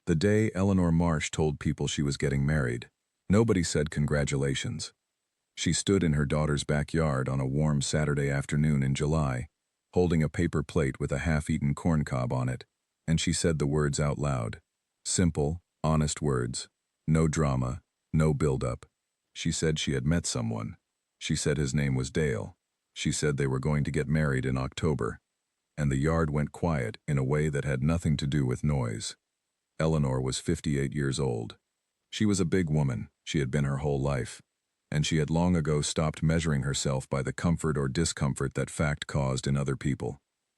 The day Eleanor Marsh told people she was getting married, nobody said congratulations. She stood in her daughter's backyard on a warm Saturday afternoon in July, holding a paper plate with a half-eaten corn cob on it, and she said the words out loud. Simple, honest words. No drama, no build-up. She said she had met someone. She said his name was Dale. She said they were going to get married in October. And the yard went quiet in a way that had nothing to do with noise. Eleanor was 58 years old. She was a big woman, she had been her whole life, and she had long ago stopped measuring herself by the comfort or discomfort that fact caused in other people.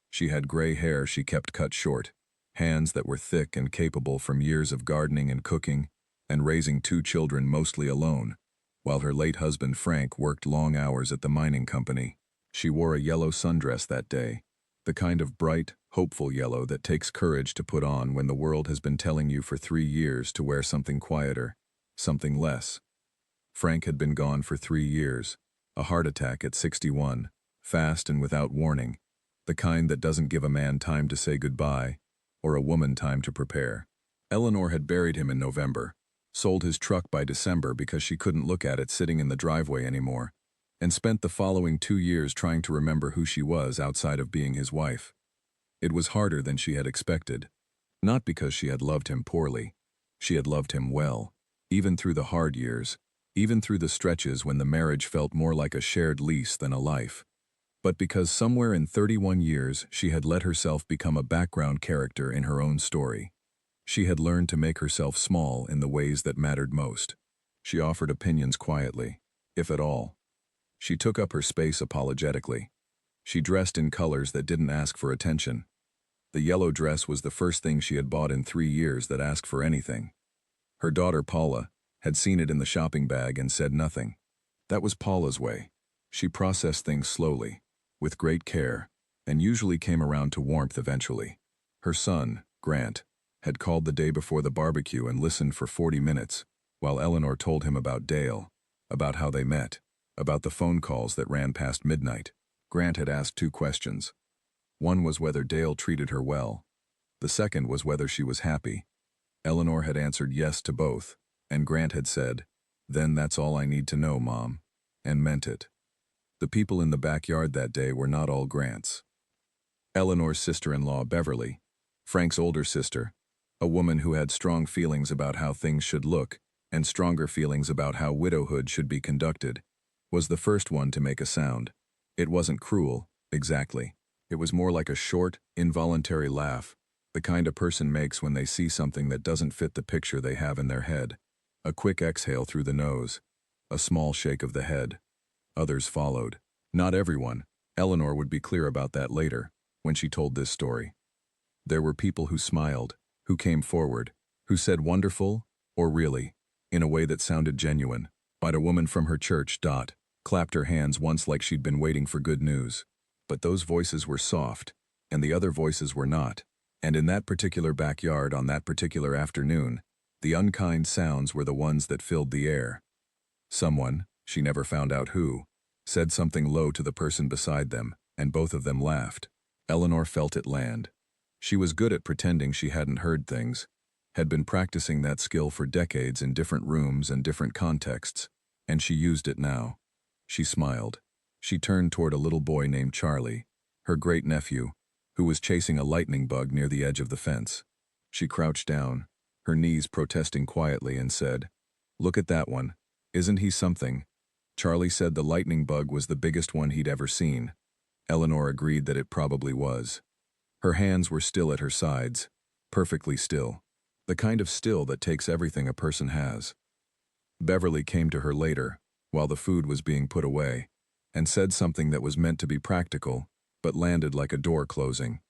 She had gray hair she kept cut short, hands that were thick and capable from years of gardening and cooking, and raising 2 children mostly alone, while her late husband Frank worked long hours at the mining company. She wore a yellow sundress that day, the kind of bright, hopeful yellow that takes courage to put on when the world has been telling you for 3 years to wear something quieter, something less. Frank had been gone for 3 years, a heart attack at 61, fast and without warning, the kind that doesn't give a man time to say goodbye, or a woman time to prepare. Eleanor had buried him in November, sold his truck by December because she couldn't look at it sitting in the driveway anymore, and spent the following 2 years trying to remember who she was outside of being his wife. It was harder than she had expected, not because she had loved him poorly. She had loved him well, even through the hard years, even through the stretches when the marriage felt more like a shared lease than a life, but because somewhere in 31 years she had let herself become a background character in her own story. She had learned to make herself small in the ways that mattered most. She offered opinions quietly, if at all. She took up her space apologetically. She dressed in colors that didn't ask for attention. The yellow dress was the first thing she had bought in 3 years that asked for anything. Her daughter Paula had seen it in the shopping bag and said nothing. That was Paula's way. She processed things slowly, with great care, and usually came around to warmth eventually. Her son, Grant, had called the day before the barbecue and listened for 40 minutes, while Eleanor told him about Dale, about how they met, about the phone calls that ran past midnight. Grant had asked 2 questions. One was whether Dale treated her well. The second was whether she was happy. Eleanor had answered yes to both, and Grant had said, "Then that's all I need to know, Mom," and meant it. The people in the backyard that day were not all Grants. Eleanor's sister-in-law, Beverly, Frank's older sister, a woman who had strong feelings about how things should look and stronger feelings about how widowhood should be conducted, was the first one to make a sound. It wasn't cruel, exactly. It was more like a short, involuntary laugh, the kind a person makes when they see something that doesn't fit the picture they have in their head. A quick exhale through the nose, a small shake of the head. Others followed. Not everyone. Eleanor would be clear about that later, when she told this story. There were people who smiled, who came forward, who said wonderful, or really, in a way that sounded genuine. But a woman from her church, clapped her hands once like she'd been waiting for good news. But those voices were soft, and the other voices were not. And in that particular backyard on that particular afternoon, the unkind sounds were the ones that filled the air. Someone, she never found out who, said something low to the person beside them, and both of them laughed. Eleanor felt it land. She was good at pretending she hadn't heard things, had been practicing that skill for decades in different rooms and different contexts, and she used it now. She smiled. She turned toward a little boy named Charlie, her great-nephew, who was chasing a lightning bug near the edge of the fence. She crouched down, her knees protesting quietly, and said, "Look at that one. Isn't he something?" Charlie said the lightning bug was the biggest one he'd ever seen. Eleanor agreed that it probably was. Her hands were still at her sides, perfectly still, the kind of still that takes everything a person has. Beverly came to her later, while the food was being put away, and said something that was meant to be practical, but landed like a door closing.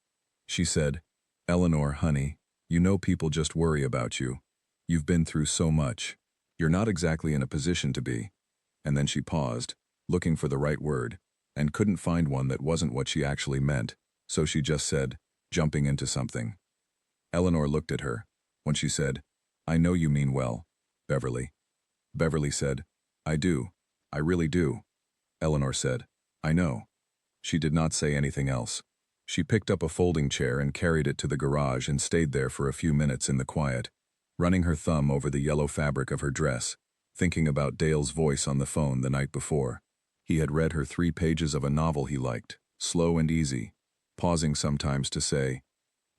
She said, "Eleanor, honey, you know people just worry about you. You've been through so much. You're not exactly in a position to be." And then she paused, looking for the right word, and couldn't find one that wasn't what she actually meant, so she just said, jumping into something. Eleanor looked at her. When she said, "I know you mean well, Beverly." Beverly said, "I do. I really do." Eleanor said, "I know." She did not say anything else. She picked up a folding chair and carried it to the garage and stayed there for a few minutes in the quiet, running her thumb over the yellow fabric of her dress, thinking about Dale's voice on the phone the night before. He had read her 3 pages of a novel he liked, slow and easy, pausing sometimes to say,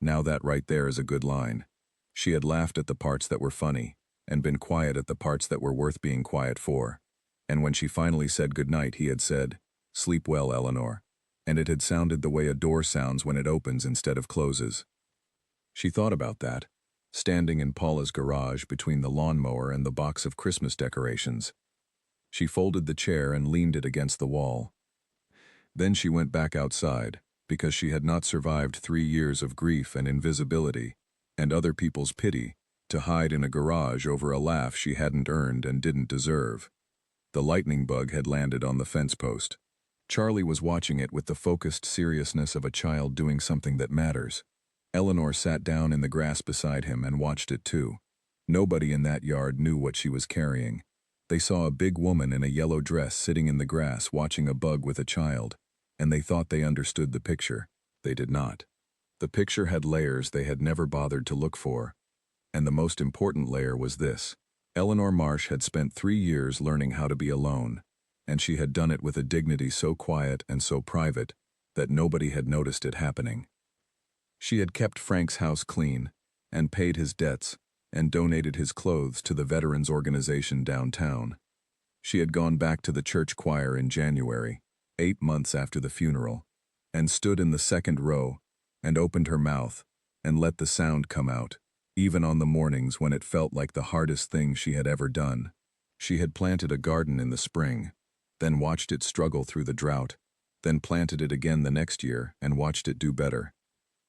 "Now that right there is a good line." She had laughed at the parts that were funny, and been quiet at the parts that were worth being quiet for. And when she finally said goodnight, he had said, "Sleep well, Eleanor." And it had sounded the way a door sounds when it opens instead of closes. She thought about that, standing in Paula's garage between the lawnmower and the box of Christmas decorations. She folded the chair and leaned it against the wall. Then she went back outside, because she had not survived 3 years of grief and invisibility, and other people's pity, to hide in a garage over a laugh she hadn't earned and didn't deserve. The lightning bug had landed on the fence post. Charlie was watching it with the focused seriousness of a child doing something that matters. Eleanor sat down in the grass beside him and watched it too. Nobody in that yard knew what she was carrying. They saw a big woman in a yellow dress sitting in the grass watching a bug with a child, and they thought they understood the picture. They did not. The picture had layers they had never bothered to look for, and the most important layer was this. Eleanor Marsh had spent 3 years learning how to be alone, and she had done it with a dignity so quiet and so private that nobody had noticed it happening. She had kept Frank's house clean, and paid his debts, and donated his clothes to the veterans organization downtown. She had gone back to the church choir in January, 8 months after the funeral, and stood in the second row, and opened her mouth, and let the sound come out, even on the mornings when it felt like the hardest thing she had ever done. She had planted a garden in the spring, then watched it struggle through the drought, then planted it again the next year and watched it do better.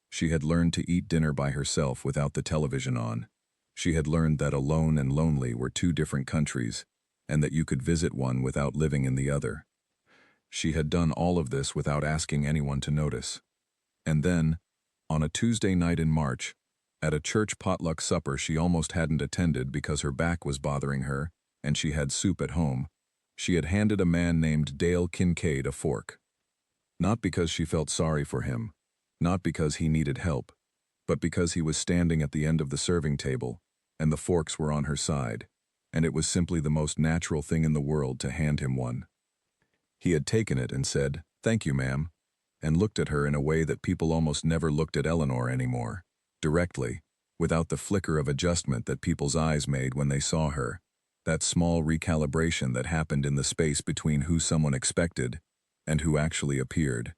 She had learned to eat dinner by herself without the television on. She had learned that alone and lonely were 2 different countries, and that you could visit one without living in the other. She had done all of this without asking anyone to notice. And then, on a Tuesday night in March, at a church potluck supper she almost hadn't attended because her back was bothering her and she had soup at home, she had handed a man named Dale Kincaid a fork. Not because she felt sorry for him, not because he needed help, but because he was standing at the end of the serving table, and the forks were on her side, and it was simply the most natural thing in the world to hand him one. He had taken it and said, "Thank you, ma'am," and looked at her in a way that people almost never looked at Eleanor anymore, directly, without the flicker of adjustment that people's eyes made when they saw her, that small recalibration that happened in the space between who someone expected and who actually appeared.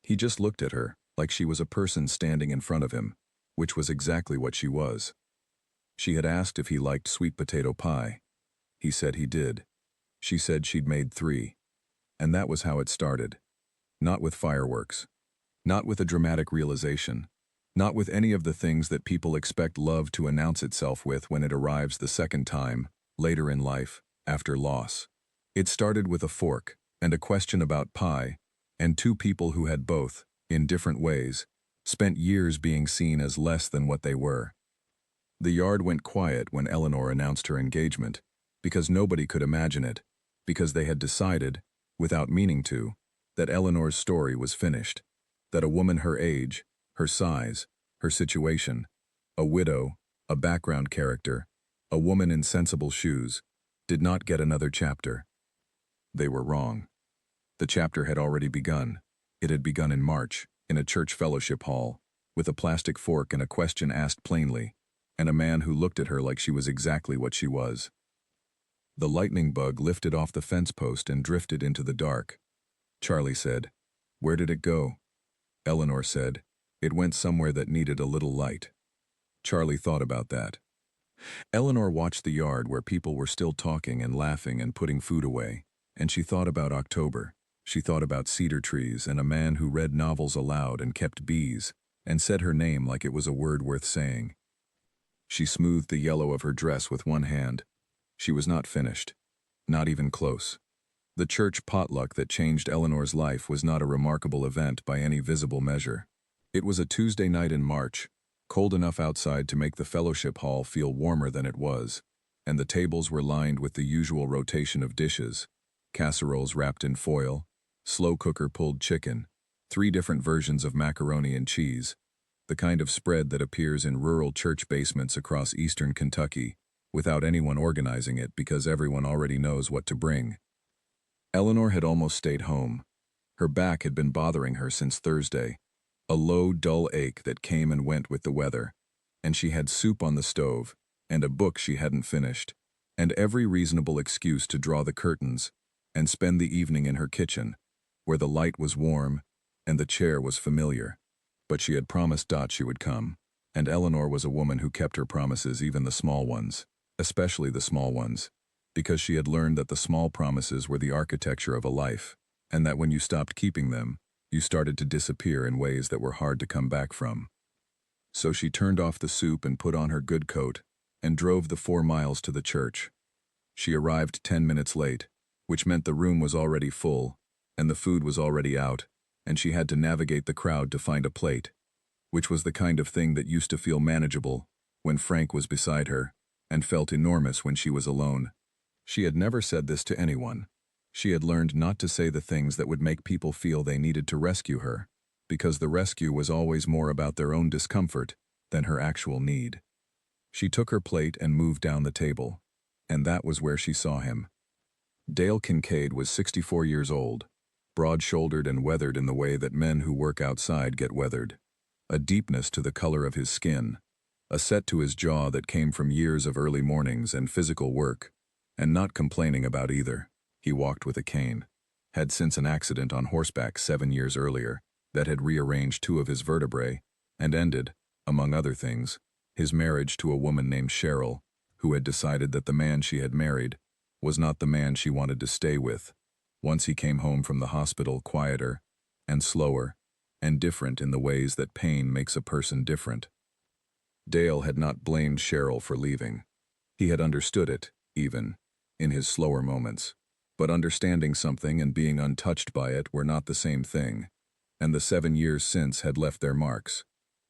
He just looked at her, like she was a person standing in front of him, which was exactly what she was. She had asked if he liked sweet potato pie. He said he did. She said she'd made 3. And that was how it started. Not with fireworks. Not with a dramatic realization. Not with any of the things that people expect love to announce itself with when it arrives the second time, later in life, after loss. It started with a fork, and a question about pie, and 2 people who had both, in different ways, spent years being seen as less than what they were. The yard went quiet when Eleanor announced her engagement, because nobody could imagine it, because they had decided, without meaning to, that Eleanor's story was finished, that a woman her age, her size, her situation, a widow, a background character, a woman in sensible shoes, did not get another chapter. They were wrong. The chapter had already begun. It had begun in March, in a church fellowship hall, with a plastic fork and a question asked plainly, and a man who looked at her like she was exactly what she was. The lightning bug lifted off the fence post and drifted into the dark. Charlie said, "Where did it go?" Eleanor said, "It went somewhere that needed a little light." Charlie thought about that. Eleanor watched the yard where people were still talking and laughing and putting food away, and she thought about October. She thought about cedar trees and a man who read novels aloud and kept bees, and said her name like it was a word worth saying. She smoothed the yellow of her dress with one hand. She was not finished. Not even close. The church potluck that changed Eleanor's life was not a remarkable event by any visible measure. It was a Tuesday night in March, cold enough outside to make the fellowship hall feel warmer than it was, and the tables were lined with the usual rotation of dishes: casseroles wrapped in foil, slow cooker pulled chicken, 3 different versions of macaroni and cheese, the kind of spread that appears in rural church basements across eastern Kentucky, without anyone organizing it because everyone already knows what to bring. Eleanor had almost stayed home. Her back had been bothering her since Thursday, a low, dull ache that came and went with the weather, and she had soup on the stove, and a book she hadn't finished, and every reasonable excuse to draw the curtains and spend the evening in her kitchen, where the light was warm and the chair was familiar. But she had promised Dot she would come, and Eleanor was a woman who kept her promises, even the small ones, especially the small ones, because she had learned that the small promises were the architecture of a life, and that when you stopped keeping them, you started to disappear in ways that were hard to come back from. So she turned off the soup and put on her good coat and drove the 4 miles to the church. She arrived 10 minutes late, which meant the room was already full, and the food was already out, and she had to navigate the crowd to find a plate, which was the kind of thing that used to feel manageable when Frank was beside her, and felt enormous when she was alone. She had never said this to anyone. She had learned not to say the things that would make people feel they needed to rescue her, because the rescue was always more about their own discomfort than her actual need. She took her plate and moved down the table, and that was where she saw him. Dale Kincaid was 64 years old, broad-shouldered and weathered in the way that men who work outside get weathered. A deepness to the color of his skin, a set to his jaw that came from years of early mornings and physical work, and not complaining about either. He walked with a cane, had since an accident on horseback 7 years earlier that had rearranged 2 of his vertebrae, and ended, among other things, his marriage to a woman named Cheryl, who had decided that the man she had married was not the man she wanted to stay with. Once he came home from the hospital quieter and slower and different in the ways that pain makes a person different. Dale had not blamed Cheryl for leaving. He had understood it, even, in his slower moments. But understanding something and being untouched by it were not the same thing, and the 7 years since had left their marks.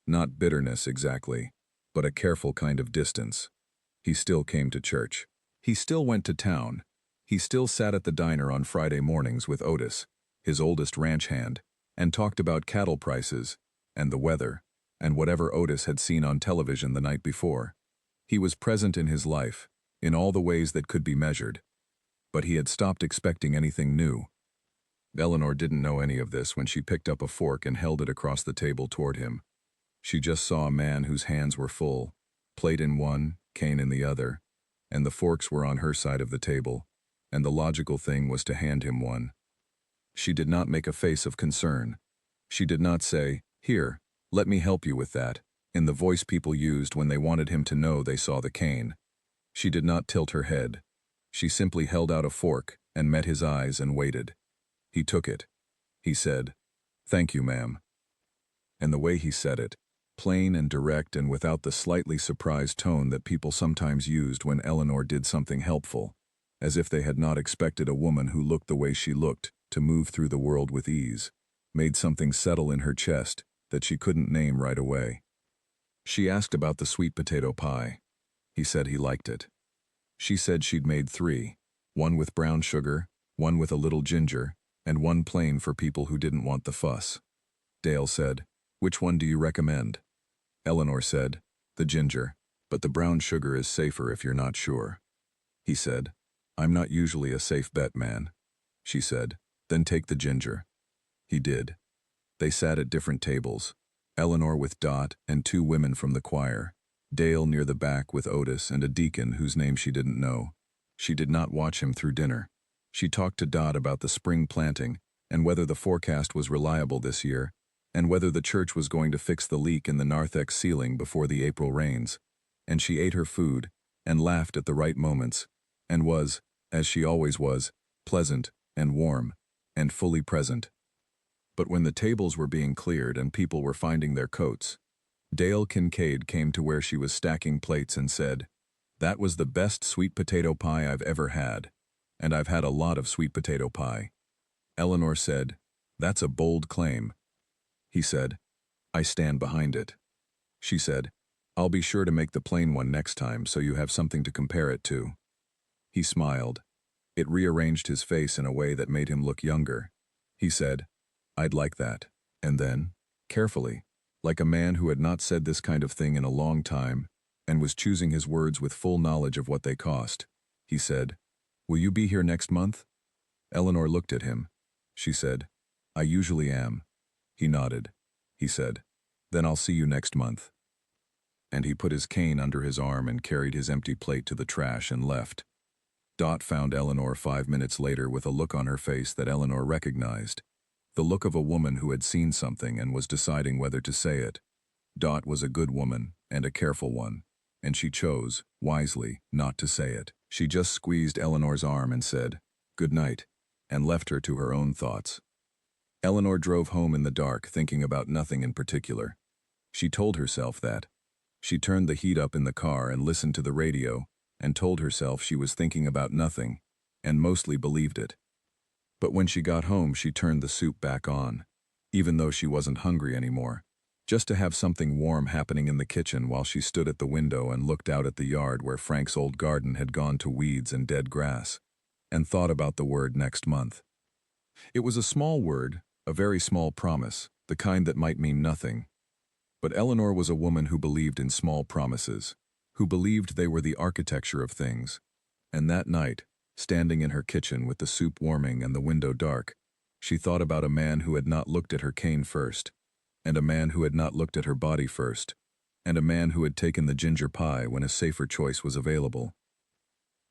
Not bitterness exactly, but a careful kind of distance. He still came to church. He still went to town. He still sat at the diner on Friday mornings with Otis, his oldest ranch hand, and talked about cattle prices, and the weather, and whatever Otis had seen on television the night before. He was present in his life, in all the ways that could be measured. But he had stopped expecting anything new. Eleanor didn't know any of this when she picked up a fork and held it across the table toward him. She just saw a man whose hands were full, plate in one, cane in the other, and the forks were on her side of the table, and the logical thing was to hand him one. She did not make a face of concern. She did not say, "Here, let me help you with that," in the voice people used when they wanted him to know they saw the cane. She did not tilt her head. She simply held out a fork and met his eyes and waited. He took it. He said, "Thank you, ma'am." And the way he said it, plain and direct and without the slightly surprised tone that people sometimes used when Eleanor did something helpful, as if they had not expected a woman who looked the way she looked to move through the world with ease, made something settle in her chest that she couldn't name right away. She asked about the sweet potato pie. He said he liked it. She said she'd made 3, one with brown sugar, one with a little ginger, and one plain for people who didn't want the fuss. Dale said, "Which one do you recommend?" Eleanor said, "The ginger, but the brown sugar is safer if you're not sure." He said, "I'm not usually a safe bet man." She said, "Then take the ginger." He did. They sat at different tables, Eleanor with Dot and 2 women from the choir, Dale near the back with Otis and a deacon whose name she didn't know. She did not watch him through dinner. She talked to Dot about the spring planting and whether the forecast was reliable this year, and whether the church was going to fix the leak in the narthex ceiling before the April rains. And she ate her food and laughed at the right moments, and was, as she always was, pleasant and warm and fully present. But when the tables were being cleared and people were finding their coats, Dale Kincaid came to where she was stacking plates and said, "That was the best sweet potato pie I've ever had, and I've had a lot of sweet potato pie." Eleanor said, "That's a bold claim." He said, "I stand behind it." She said, "I'll be sure to make the plain one next time so you have something to compare it to." He smiled. It rearranged his face in a way that made him look younger. He said, "I'd like that." And then, carefully, like a man who had not said this kind of thing in a long time and was choosing his words with full knowledge of what they cost. He said, "Will you be here next month?" Eleanor looked at him. She said, "I usually am." He nodded. He said, "Then I'll see you next month." And he put his cane under his arm and carried his empty plate to the trash and left. Dot found Eleanor 5 minutes later with a look on her face that Eleanor recognized. The look of a woman who had seen something and was deciding whether to say it. Dot was a good woman, and a careful one, and she chose, wisely, not to say it. She just squeezed Eleanor's arm and said, "Good night," and left her to her own thoughts. Eleanor drove home in the dark, thinking about nothing in particular. She told herself that. She turned the heat up in the car and listened to the radio, and told herself she was thinking about nothing, and mostly believed it. But when she got home, she turned the soup back on, even though she wasn't hungry anymore, just to have something warm happening in the kitchen while she stood at the window and looked out at the yard where Frank's old garden had gone to weeds and dead grass, and thought about the word next month. It was a small word, a very small promise, the kind that might mean nothing. But Eleanor was a woman who believed in small promises, who believed they were the architecture of things. And that night, standing in her kitchen with the soup warming and the window dark, she thought about a man who had not looked at her cane first, and a man who had not looked at her body first, and a man who had taken the ginger pie when a safer choice was available.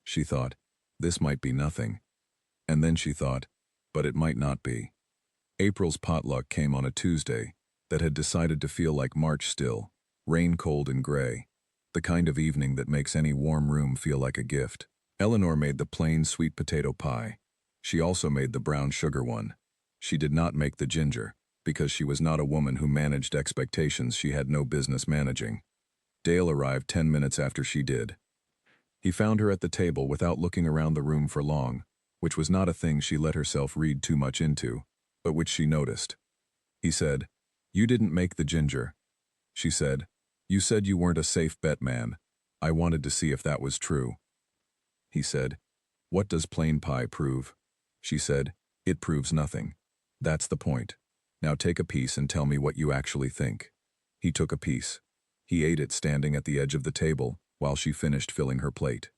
She thought, this might be nothing. And then she thought, but it might not be. April's potluck came on a Tuesday that had decided to feel like March still, rain-cold and gray, the kind of evening that makes any warm room feel like a gift. Eleanor made the plain sweet potato pie. She also made the brown sugar one. She did not make the ginger, because she was not a woman who managed expectations she had no business managing. Dale arrived 10 minutes after she did. He found her at the table without looking around the room for long, which was not a thing she let herself read too much into, but which she noticed. He said, "You didn't make the ginger." She said, "You said you weren't a safe bet man. I wanted to see if that was true." He said, "What does plain pie prove?" She said, "It proves nothing. That's the point. Now take a piece and tell me what you actually think." He took a piece. He ate it standing at the edge of the table while she finished filling her plate.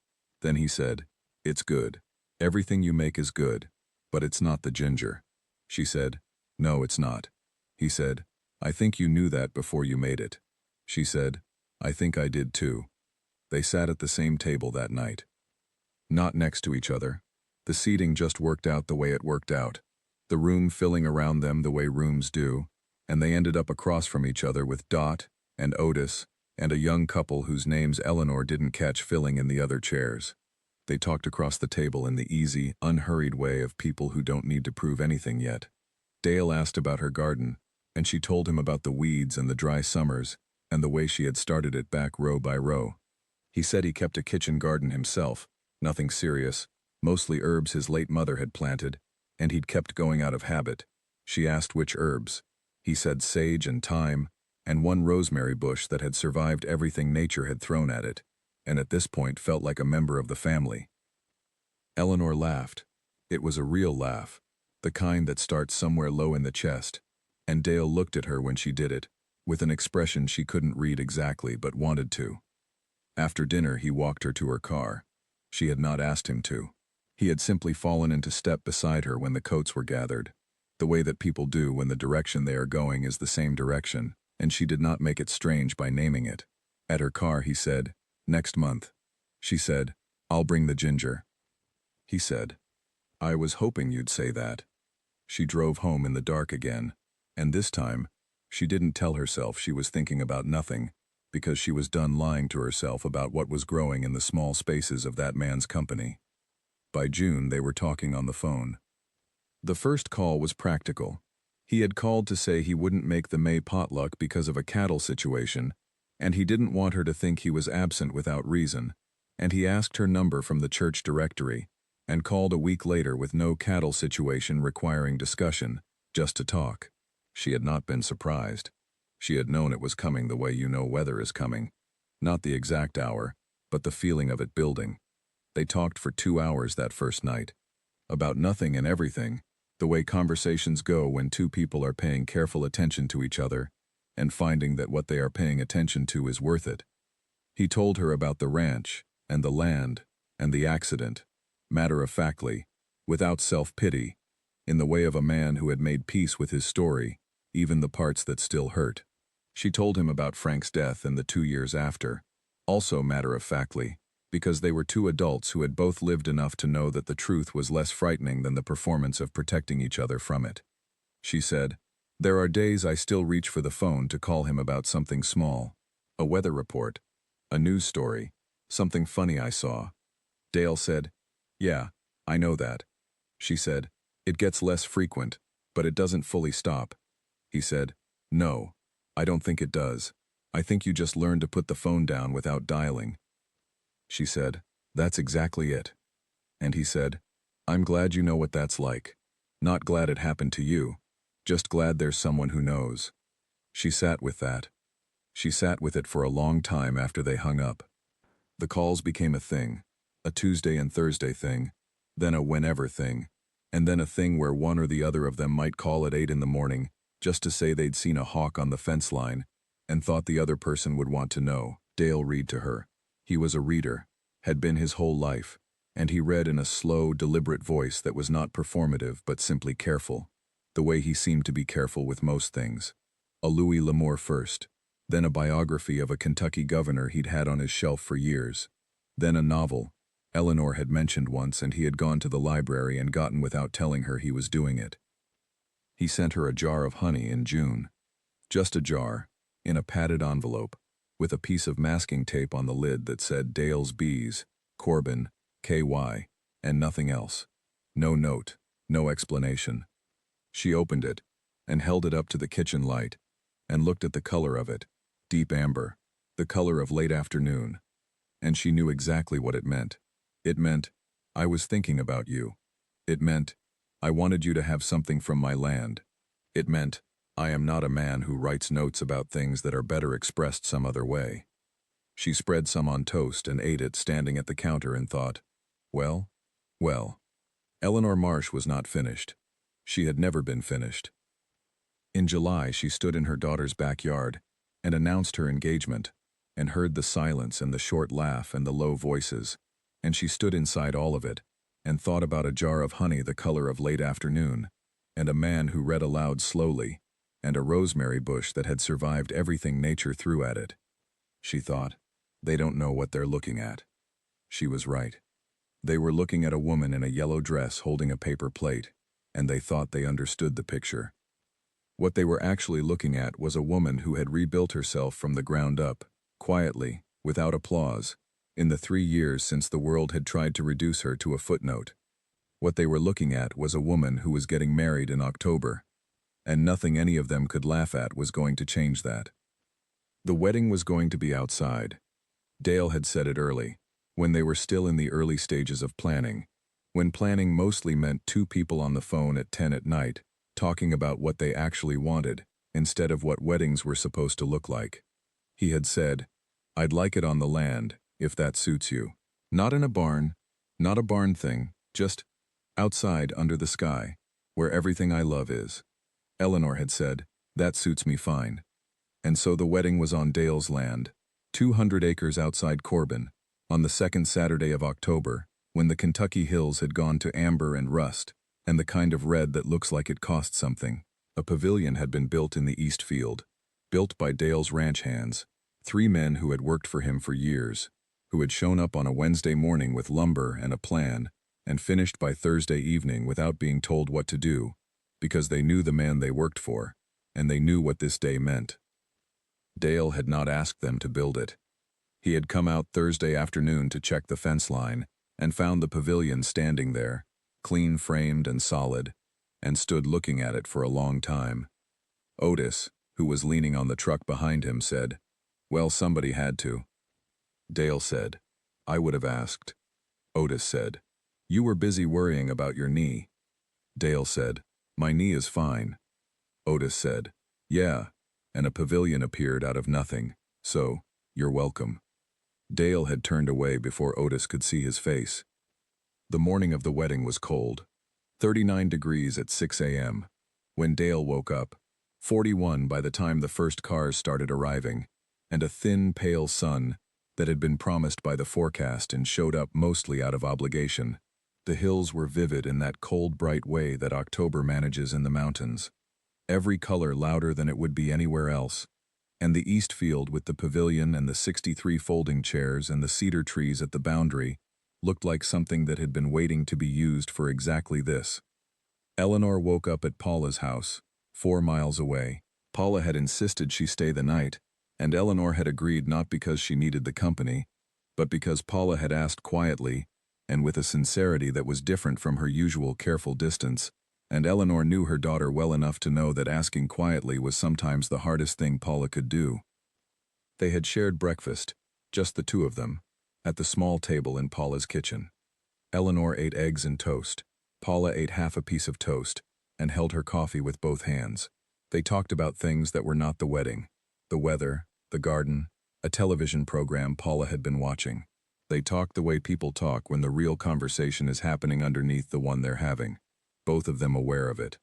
Then he said, "It's good. Everything you make is good, but it's not the ginger." She said, "No, it's not." He said, "I think you knew that before you made it." She said, "I think I did too." They sat at the same table that night. Not next to each other. The seating just worked out the way it worked out, the room filling around them the way rooms do, and they ended up across from each other with Dot and Otis and a young couple whose names Eleanor didn't catch filling in the other chairs. They talked across the table in the easy, unhurried way of people who don't need to prove anything yet. Dale asked about her garden, and she told him about the weeds and the dry summers and the way she had started it back row by row. He said he kept a kitchen garden himself, nothing serious, mostly herbs his late mother had planted, and he'd kept going out of habit. She asked which herbs. He said sage and thyme, and one rosemary bush that had survived everything nature had thrown at it, and at this point felt like a member of the family. Eleanor laughed. It was a real laugh, the kind that starts somewhere low in the chest, and Dale looked at her when she did it, with an expression she couldn't read exactly but wanted to. After dinner, he walked her to her car. She had not asked him to. He had simply fallen into step beside her when the coats were gathered, the way that people do when the direction they are going is the same direction, and she did not make it strange by naming it. At her car, he said, "Next month." She said, "I'll bring the ginger." He said, "I was hoping you'd say that." She drove home in the dark again, and this time, she didn't tell herself she was thinking about nothing, because she was done lying to herself about what was growing in the small spaces of that man's company. By June, they were talking on the phone. The first call was practical. He had called to say he wouldn't make the May potluck because of a cattle situation, and he didn't want her to think he was absent without reason, and he asked her number from the church directory, and called a week later with no cattle situation requiring discussion, just to talk. She had not been surprised. She had known it was coming the way you know weather is coming. Not the exact hour, but the feeling of it building. They talked for 2 hours that first night. About nothing and everything, the way conversations go when two people are paying careful attention to each other, and finding that what they are paying attention to is worth it. He told her about the ranch, and the land, and the accident, matter-of-factly, without self-pity, in the way of a man who had made peace with his story, even the parts that still hurt. She told him about Frank's death and the 2 years after, also matter-of-factly, because they were two adults who had both lived enough to know that the truth was less frightening than the performance of protecting each other from it. She said, "There are days I still reach for the phone to call him about something small. A weather report, a news story, something funny I saw." Dale said, "Yeah, I know that." She said, "It gets less frequent, but it doesn't fully stop." He said, "No, I don't think it does. I think you just learn to put the phone down without dialing." She said, "That's exactly it." And he said, "I'm glad you know what that's like. Not glad it happened to you. Just glad there's someone who knows." She sat with that. She sat with it for a long time after they hung up. The calls became a thing, a Tuesday and Thursday thing, then a whenever thing, and then a thing where one or the other of them might call at 8 in the morning just to say they'd seen a hawk on the fence line and thought the other person would want to know. Dale read to her. He was a reader, had been his whole life, and he read in a slow, deliberate voice that was not performative but simply careful, the way he seemed to be careful with most things. A Louis L'Amour first, then a biography of a Kentucky governor he'd had on his shelf for years, then a novel Eleanor had mentioned once and he had gone to the library and gotten without telling her he was doing it. He sent her a jar of honey in June. Just a jar, in a padded envelope, with a piece of masking tape on the lid that said Dale's Bees, Corbin, KY, and nothing else. No note, no explanation. She opened it, and held it up to the kitchen light, and looked at the color of it, deep amber, the color of late afternoon. And she knew exactly what it meant. It meant, "I was thinking about you." It meant, "I wanted you to have something from my land." It meant, "I am not a man who writes notes about things that are better expressed some other way." She spread some on toast and ate it standing at the counter and thought, well. Eleanor Marsh was not finished. She had never been finished. In July, she stood in her daughter's backyard and announced her engagement, and heard the silence and the short laugh and the low voices, and she stood inside all of it, and thought about a jar of honey the color of late afternoon, and a man who read aloud slowly, and a rosemary bush that had survived everything nature threw at it. She thought, they don't know what they're looking at. She was right. They were looking at a woman in a yellow dress holding a paper plate, and they thought they understood the picture. What they were actually looking at was a woman who had rebuilt herself from the ground up, quietly, without applause, in the 3 years since the world had tried to reduce her to a footnote. What they were looking at was a woman who was getting married in October, and nothing any of them could laugh at was going to change that. The wedding was going to be outside. Dale had said it early, when they were still in the early stages of planning, when planning mostly meant 2 people on the phone at 10 at night, talking about what they actually wanted, instead of what weddings were supposed to look like. He had said, "I'd like it on the land, if that suits you. Not in a barn, not a barn thing, just outside under the sky, where everything I love is." Eleanor had said, "That suits me fine." And so the wedding was on Dale's land, 200 acres outside Corbin, on the second Saturday of October, when the Kentucky hills had gone to amber and rust, and the kind of red that looks like it cost something. A pavilion had been built in the East Field, built by Dale's ranch hands, 3 men who had worked for him for years, who had shown up on a Wednesday morning with lumber and a plan, and finished by Thursday evening without being told what to do, because they knew the man they worked for, and they knew what this day meant. Dale had not asked them to build it. He had come out Thursday afternoon to check the fence line, and found the pavilion standing there, clean framed and solid, and stood looking at it for a long time. Otis, who was leaning on the truck behind him, said, "Well, somebody had to." Dale said, "I would have asked." Otis said, "You were busy worrying about your knee." Dale said, "My knee is fine." Otis said, "Yeah," and a pavilion appeared out of nothing, so, "You're welcome." Dale had turned away before Otis could see his face. The morning of the wedding was cold, 39 degrees at 6 a.m. When Dale woke up, 41 by the time the first cars started arriving, and a thin, pale sun that had been promised by the forecast and showed up mostly out of obligation. The hills were vivid in that cold, bright way that October manages in the mountains. Every color louder than it would be anywhere else. And the east field with the pavilion and the 63 folding chairs and the cedar trees at the boundary looked like something that had been waiting to be used for exactly this. Eleanor woke up at Paula's house, 4 miles away. Paula had insisted she stay the night, and Eleanor had agreed not because she needed the company, but because Paula had asked quietly, and with a sincerity that was different from her usual careful distance, and Eleanor knew her daughter well enough to know that asking quietly was sometimes the hardest thing Paula could do. They had shared breakfast, just the two of them, at the small table in Paula's kitchen. Eleanor ate eggs and toast. Paula ate half a piece of toast, and held her coffee with both hands. They talked about things that were not the wedding, the weather, the garden, a television program Paula had been watching. They talked the way people talk when the real conversation is happening underneath the one they're having. Both of them aware of it.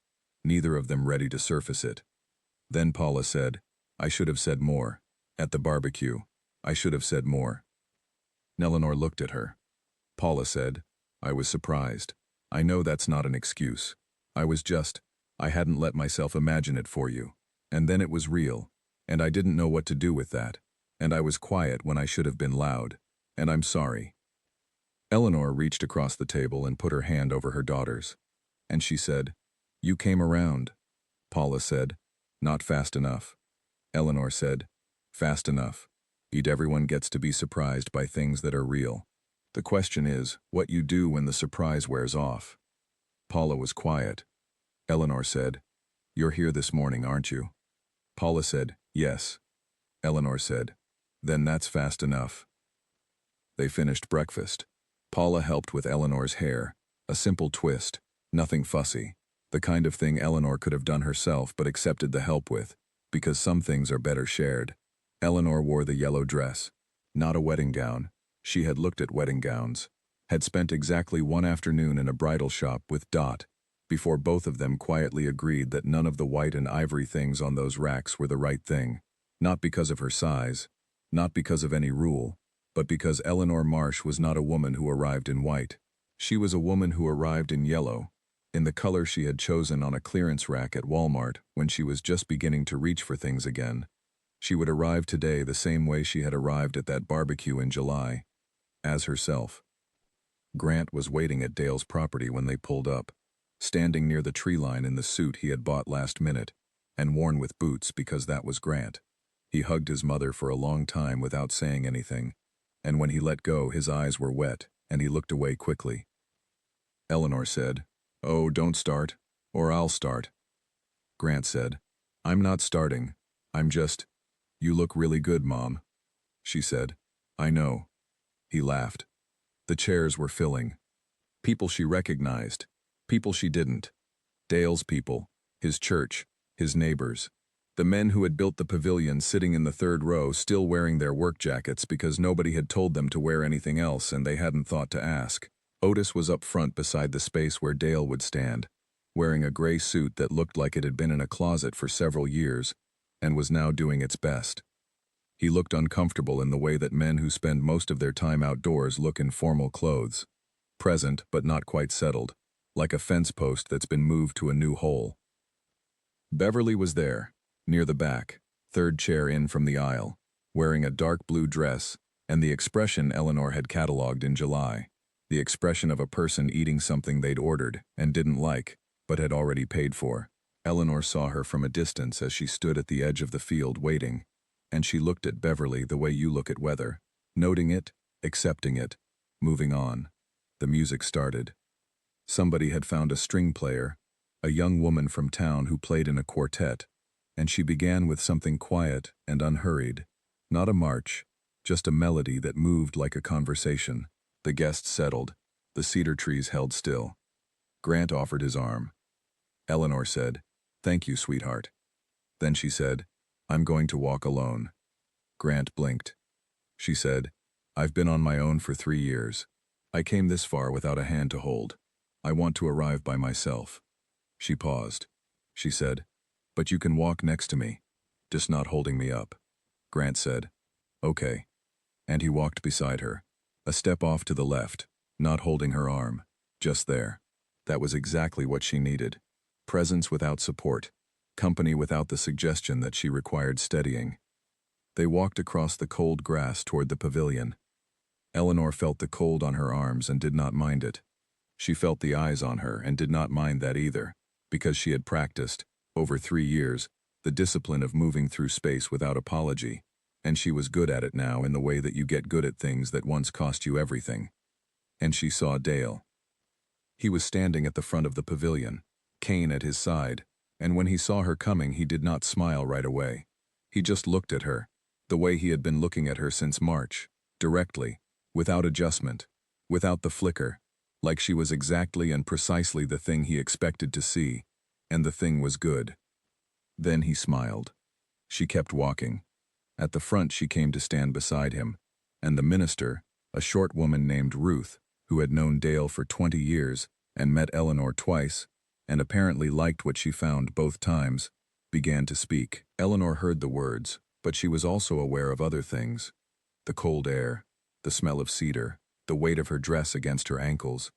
Neither of them ready to surface it. Then Paula said, "I should have said more. At the barbecue, I should have said more." Eleanor looked at her. Paula said, "I was surprised. I know that's not an excuse. I hadn't let myself imagine it for you. And then it was real. And I didn't know what to do with that. And I was quiet when I should have been loud. And I'm sorry." Eleanor reached across the table and put her hand over her daughter's. And she said, "You came around." Paula said, "Not fast enough." Eleanor said, "Fast enough. Everyone gets to be surprised by things that are real. The question is, what you do when the surprise wears off." Paula was quiet. Eleanor said, "You're here this morning, aren't you?" Paula said, "Yes." Eleanor said, "Then that's fast enough." They finished breakfast. Paula helped with Eleanor's hair, a simple twist, nothing fussy, the kind of thing Eleanor could have done herself but accepted the help with, because some things are better shared. Eleanor wore the yellow dress, not a wedding gown. She had looked at wedding gowns, had spent exactly one afternoon in a bridal shop with Dot, before both of them quietly agreed that none of the white and ivory things on those racks were the right thing, not because of her size, not because of any rule, but because Eleanor Marsh was not a woman who arrived in white. She was a woman who arrived in yellow, in the color she had chosen on a clearance rack at Walmart when she was just beginning to reach for things again. She would arrive today the same way she had arrived at that barbecue in July, as herself. Grant was waiting at Dale's property when they pulled up, standing near the tree line in the suit he had bought last minute, and worn with boots because that was Grant. He hugged his mother for a long time without saying anything, and when he let go his eyes were wet and he looked away quickly. Eleanor said, "Oh, don't start, or I'll start." Grant said, "I'm not starting. You look really good, Mom." She said, "I know." He laughed. The chairs were filling. People she recognized, people she didn't. Dale's people, his church, his neighbors. The men who had built the pavilion sitting in the third row still wearing their work jackets because nobody had told them to wear anything else and they hadn't thought to ask. Otis was up front beside the space where Dale would stand, wearing a gray suit that looked like it had been in a closet for several years and was now doing its best. He looked uncomfortable in the way that men who spend most of their time outdoors look in formal clothes. Present, but not quite settled, like a fence post that's been moved to a new hole. Beverly was there, near the back, third chair in from the aisle, wearing a dark blue dress and the expression Eleanor had catalogued in July, the expression of a person eating something they'd ordered and didn't like, but had already paid for. Eleanor saw her from a distance as she stood at the edge of the field waiting, and she looked at Beverly the way you look at weather, noting it, accepting it, moving on. The music started. Somebody had found a string player, a young woman from town who played in a quartet, and she began with something quiet and unhurried, not a march, just a melody that moved like a conversation. The guests settled. The cedar trees held still. Grant offered his arm. Eleanor said, "Thank you, sweetheart." Then she said, "I'm going to walk alone." Grant blinked. She said, "I've been on my own for 3 years. I came this far without a hand to hold. I want to arrive by myself." She paused. She said, But you can walk next to me. Just not holding me up. Grant said. Okay. And he walked beside her. A step off to the left, not holding her arm. Just there. That was exactly what she needed. Presence without support. Company without the suggestion that she required steadying. They walked across the cold grass toward the pavilion. Eleanor felt the cold on her arms and did not mind it. She felt the eyes on her and did not mind that either, because she had practiced, over 3 years, the discipline of moving through space without apology, and she was good at it now in the way that you get good at things that once cost you everything. And she saw Dale. He was standing at the front of the pavilion, cane at his side, and when he saw her coming he did not smile right away. He just looked at her, the way he had been looking at her since March, directly, without adjustment, without the flicker, like she was exactly and precisely the thing he expected to see, and the thing was good. Then he smiled. She kept walking. At the front she came to stand beside him, and the minister, a short woman named Ruth, who had known Dale for 20 years and met Eleanor twice, and apparently liked what she found both times, began to speak. Eleanor heard the words, but she was also aware of other things. The cold air, the smell of cedar, the weight of her dress against her ankles,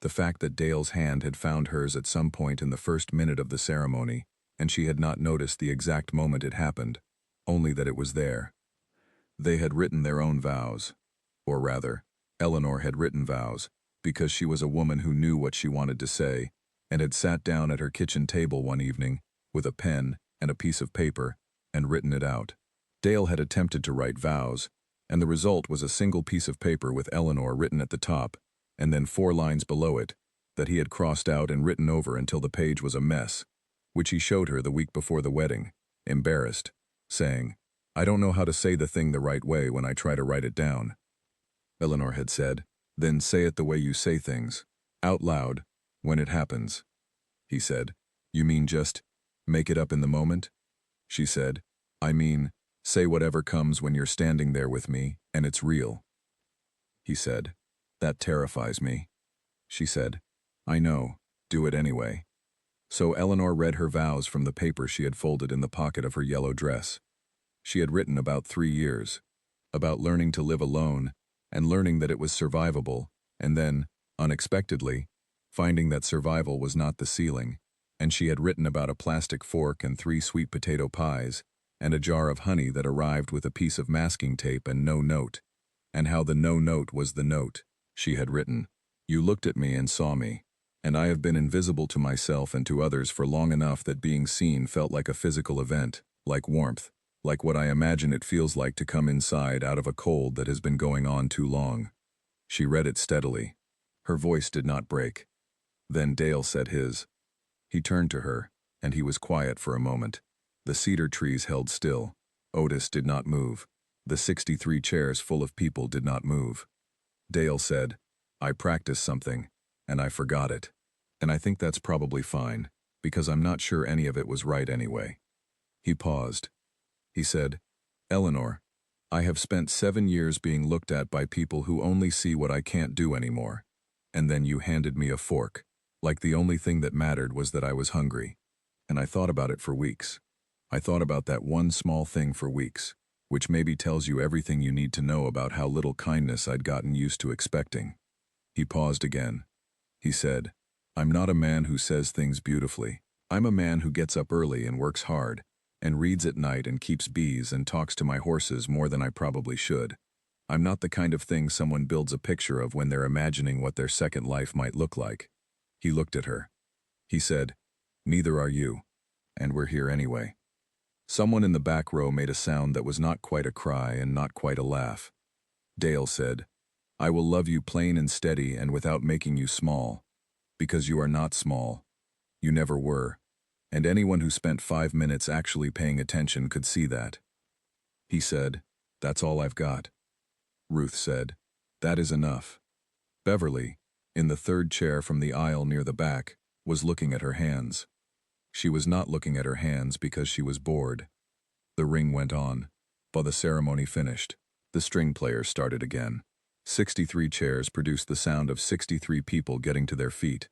the fact that Dale's hand had found hers at some point in the first minute of the ceremony, and she had not noticed the exact moment it happened, only that it was there. They had written their own vows. Or rather, Eleanor had written vows, because she was a woman who knew what she wanted to say, and had sat down at her kitchen table one evening, with a pen and a piece of paper, and written it out. Dale had attempted to write vows, and the result was a single piece of paper with Eleanor written at the top, and then 4 lines below it, that he had crossed out and written over until the page was a mess, which he showed her the week before the wedding, embarrassed, saying, "I don't know how to say the thing the right way when I try to write it down." Eleanor had said, "Then say it the way you say things, out loud, when it happens." He said, "You mean just make it up in the moment?" She said, "I mean, say whatever comes when you're standing there with me, and it's real." He said, "That terrifies me." She said, "I know, do it anyway." So Eleanor read her vows from the paper she had folded in the pocket of her yellow dress. She had written about 3 years, about learning to live alone, and learning that it was survivable, and then, unexpectedly, finding that survival was not the ceiling, and she had written about a plastic fork and 3 sweet potato pies, and a jar of honey that arrived with a piece of masking tape and no note, and how the no note was the note. She had written, "You looked at me and saw me, and I have been invisible to myself and to others for long enough that being seen felt like a physical event, like warmth, like what I imagine it feels like to come inside out of a cold that has been going on too long." She read it steadily. Her voice did not break. Then Dale said his. He turned to her, and he was quiet for a moment. The cedar trees held still. Otis did not move. The 63 chairs full of people did not move. Dale said, "I practiced something, and I forgot it. And I think that's probably fine, because I'm not sure any of it was right anyway." He paused. He said, "Eleanor, I have spent 7 years being looked at by people who only see what I can't do anymore. And then you handed me a fork, like the only thing that mattered was that I was hungry. And I thought about it for weeks. I thought about that one small thing for weeks, which maybe tells you everything you need to know about how little kindness I'd gotten used to expecting." He paused again. He said, "I'm not a man who says things beautifully. I'm a man who gets up early and works hard, and reads at night and keeps bees and talks to my horses more than I probably should. I'm not the kind of thing someone builds a picture of when they're imagining what their second life might look like." He looked at her. He said, "Neither are you. And we're here anyway." Someone in the back row made a sound that was not quite a cry and not quite a laugh. Dale said, "I will love you plain and steady and without making you small. Because you are not small. You never were. And anyone who spent 5 minutes actually paying attention could see that." He said, "That's all I've got." Ruth said, "That is enough." Beverly, in the 3rd chair from the aisle near the back, was looking at her hands. She was not looking at her hands because she was bored. The ring went on. While the ceremony finished, the string players started again. 63 chairs produced the sound of 63 people getting to their feet,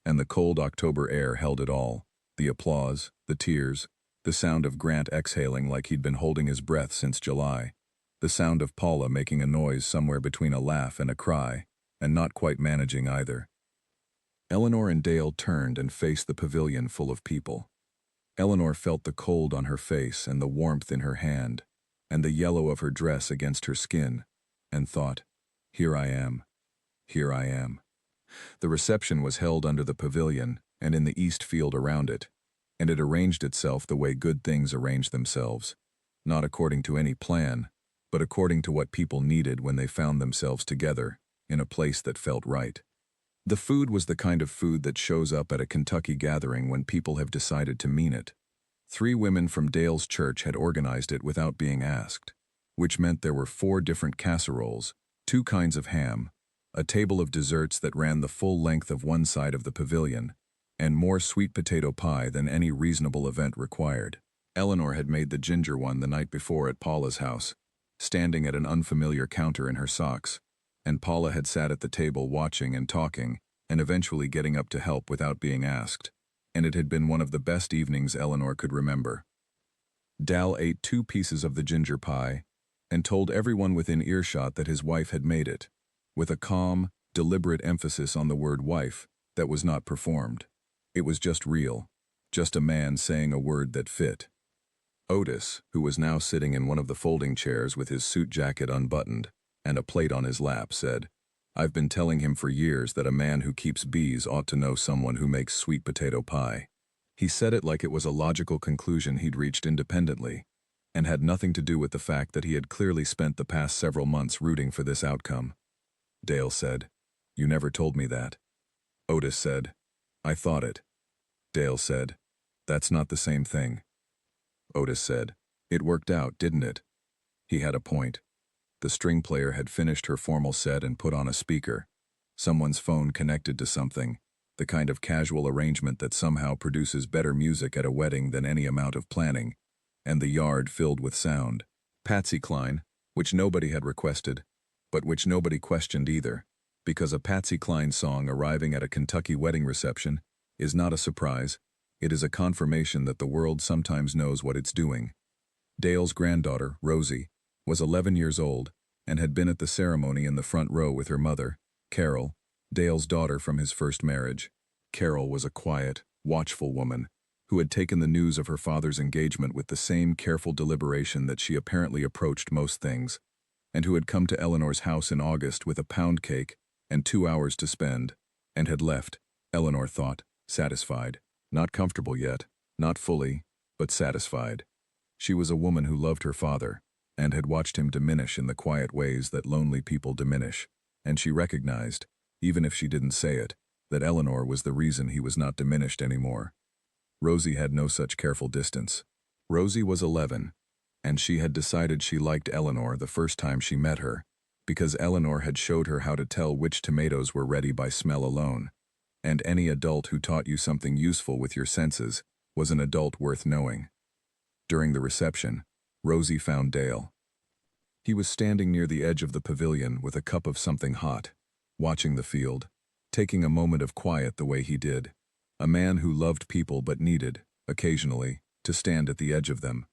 and the cold October air held it all, the applause, the tears, The sound of Grant exhaling like he'd been holding his breath since July. The sound of Paula making a noise somewhere between a laugh and a cry, and not quite managing either. Eleanor and Dale turned and faced the pavilion full of people. Eleanor felt the cold on her face and the warmth in her hand, and the yellow of her dress against her skin, and thought, "Here I am. Here I am." The reception was held under the pavilion and in the east field around it, and it arranged itself the way good things arrange themselves, not according to any plan, but according to what people needed when they found themselves together in a place that felt right. The food was the kind of food that shows up at a Kentucky gathering when people have decided to mean it. 3 women from Dale's church had organized it without being asked, which meant there were 4 different casseroles, 2 kinds of ham, a table of desserts that ran the full length of one side of the pavilion, and more sweet potato pie than any reasonable event required. Eleanor had made the ginger one the night before at Paula's house, standing at an unfamiliar counter in her socks, and Paula had sat at the table watching and talking, and eventually getting up to help without being asked, and it had been one of the best evenings Eleanor could remember. Dal ate 2 pieces of the ginger pie, and told everyone within earshot that his wife had made it, with a calm, deliberate emphasis on the word wife that was not performed. It was just real, just a man saying a word that fit. Otis, who was now sitting in one of the folding chairs with his suit jacket unbuttoned and a plate on his lap, said, "I've been telling him for years that a man who keeps bees ought to know someone who makes sweet potato pie." He said it like it was a logical conclusion he'd reached independently, and had nothing to do with the fact that he had clearly spent the past several months rooting for this outcome. Dale said, "You never told me that." Otis said, "I thought it." Dale said, "That's not the same thing." Otis said, "It worked out, didn't it?" He had a point. The string player had finished her formal set and put on a speaker. Someone's phone connected to something, the kind of casual arrangement that somehow produces better music at a wedding than any amount of planning, and the yard filled with sound. Patsy Cline, which nobody had requested, but which nobody questioned either, because a Patsy Cline song arriving at a Kentucky wedding reception is not a surprise, it is a confirmation that the world sometimes knows what it's doing. Dale's granddaughter, Rosie, was 11 years old and had been at the ceremony in the front row with her mother, Carol, Dale's daughter from his first marriage. Carol was a quiet, watchful woman who had taken the news of her father's engagement with the same careful deliberation that she apparently approached most things, and who had come to Eleanor's house in August with a pound cake and 2 hours to spend, and had left, Eleanor thought, satisfied. Not comfortable yet, not fully, but satisfied. She was a woman who loved her father, and had watched him diminish in the quiet ways that lonely people diminish, and she recognized, even if she didn't say it, that Eleanor was the reason he was not diminished anymore. Rosie had no such careful distance. Rosie was 11, and she had decided she liked Eleanor the first time she met her, because Eleanor had showed her how to tell which tomatoes were ready by smell alone, and any adult who taught you something useful with your senses was an adult worth knowing. During the reception, Rosie found Dale. He was standing near the edge of the pavilion with a cup of something hot, watching the field, taking a moment of quiet the way he did. A man who loved people but needed, occasionally, to stand at the edge of them.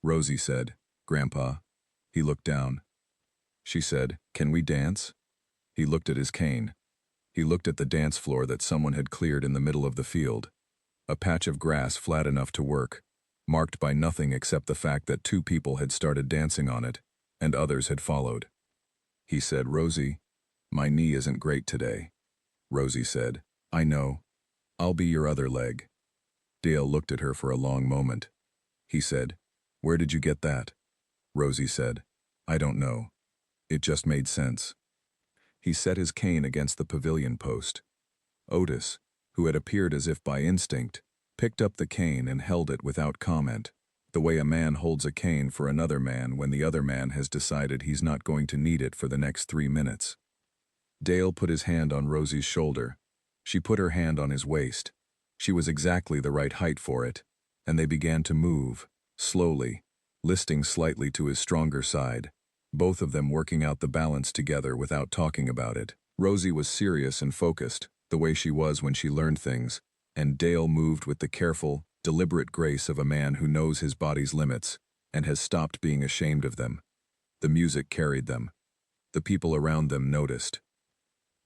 Rosie said, "Grandpa." He looked down. She said, "Can we dance?" He looked at his cane. He looked at the dance floor that someone had cleared in the middle of the field. A patch of grass flat enough to work, marked by nothing except the fact that 2 people had started dancing on it, and others had followed. He said, "Rosie, my knee isn't great today." Rosie said, "I know. I'll be your other leg." Dale looked at her for a long moment. He said, "Where did you get that?" Rosie said, "I don't know. It just made sense." He set his cane against the pavilion post. Otis, who had appeared as if by instinct, picked up the cane and held it without comment, the way a man holds a cane for another man when the other man has decided he's not going to need it for the next 3 minutes. Dale put his hand on Rosie's shoulder. She put her hand on his waist. She was exactly the right height for it, and they began to move, slowly, listing slightly to his stronger side, both of them working out the balance together without talking about it. Rosie was serious and focused, the way she was when she learned things, and Dale moved with the careful, deliberate grace of a man who knows his body's limits and has stopped being ashamed of them. The music carried them. The people around them noticed.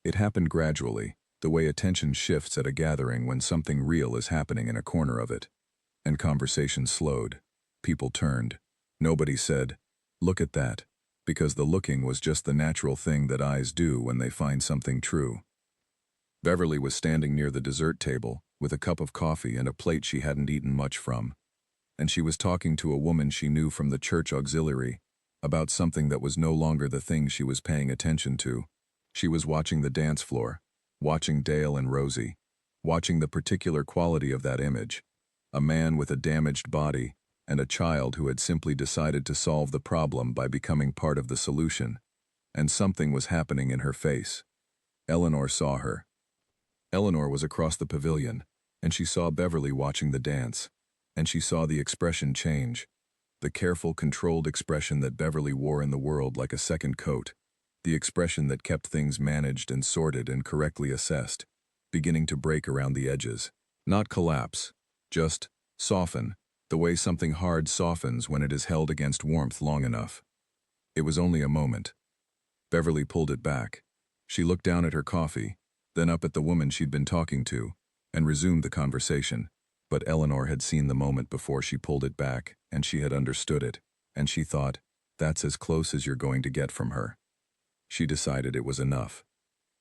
It happened gradually, the way attention shifts at a gathering when something real is happening in a corner of it. And conversation slowed. People turned. Nobody said, "Look at that," because the looking was just the natural thing that eyes do when they find something true. Beverly was standing near the dessert table, with a cup of coffee and a plate she hadn't eaten much from. And she was talking to a woman she knew from the church auxiliary, about something that was no longer the thing she was paying attention to. She was watching the dance floor, watching Dale and Rosie, watching the particular quality of that image. A man with a damaged body, and a child who had simply decided to solve the problem by becoming part of the solution. And something was happening in her face. Eleanor saw her. Eleanor was across the pavilion, and she saw Beverly watching the dance. And she saw the expression change. The careful, controlled expression that Beverly wore in the world like a second coat. The expression that kept things managed and sorted and correctly assessed, beginning to break around the edges. Not collapse, just soften, the way something hard softens when it is held against warmth long enough. It was only a moment. Beverly pulled it back. She looked down at her coffee, then up at the woman she'd been talking to, and resumed the conversation. But Eleanor had seen the moment before she pulled it back, and she had understood it, and she thought, that's as close as you're going to get from her. She decided it was enough.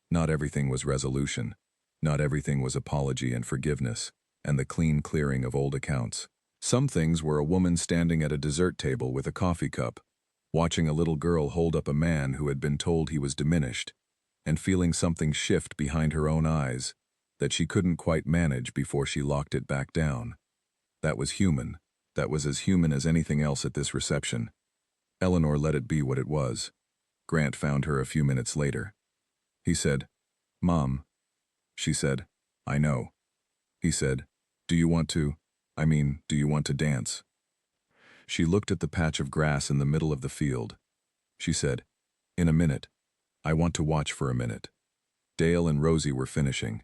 Not everything was resolution. Not everything was apology and forgiveness, and the clean clearing of old accounts. Some things were a woman standing at a dessert table with a coffee cup, watching a little girl hold up a man who had been told he was diminished, and feeling something shift behind her own eyes that she couldn't quite manage before she locked it back down. That was human. That was as human as anything else at this reception. Eleanor let it be what it was. Grant found her a few minutes later. He said, "Mom." She said, "I know." He said, do you want to dance?" She looked at the patch of grass in the middle of the field. She said, "In a minute. I want to watch for a minute." Dale and Rosie were finishing.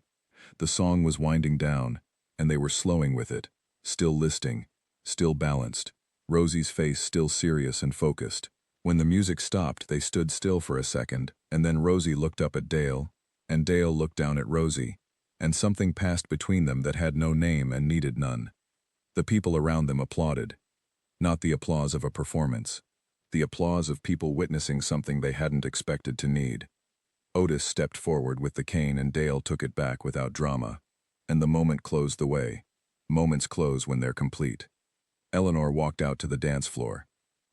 The song was winding down, and they were slowing with it, still listening, still balanced, Rosie's face still serious and focused. When the music stopped, they stood still for a second, and then Rosie looked up at Dale, and Dale looked down at Rosie, and something passed between them that had no name and needed none. The people around them applauded. Not the applause of a performance. The applause of people witnessing something they hadn't expected to need. Otis stepped forward with the cane and Dale took it back without drama. And the moment closed the way. Moments close when they're complete. Eleanor walked out to the dance floor.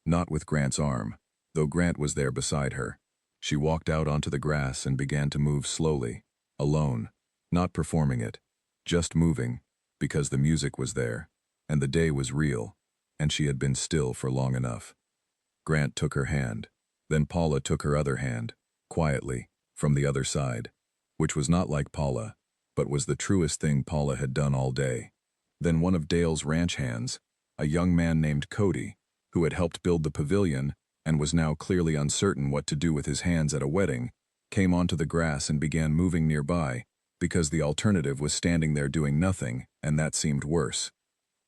Not with Grant's arm, though Grant was there beside her. She walked out onto the grass and began to move slowly, alone, not performing it, just moving, because the music was there, and the day was real, and she had been still for long enough. Grant took her hand. Then Paula took her other hand, quietly, from the other side, which was not like Paula, but was the truest thing Paula had done all day. Then one of Dale's ranch hands, a young man named Cody, who had helped build the pavilion and was now clearly uncertain what to do with his hands at a wedding, came onto the grass and began moving nearby, because the alternative was standing there doing nothing, and that seemed worse.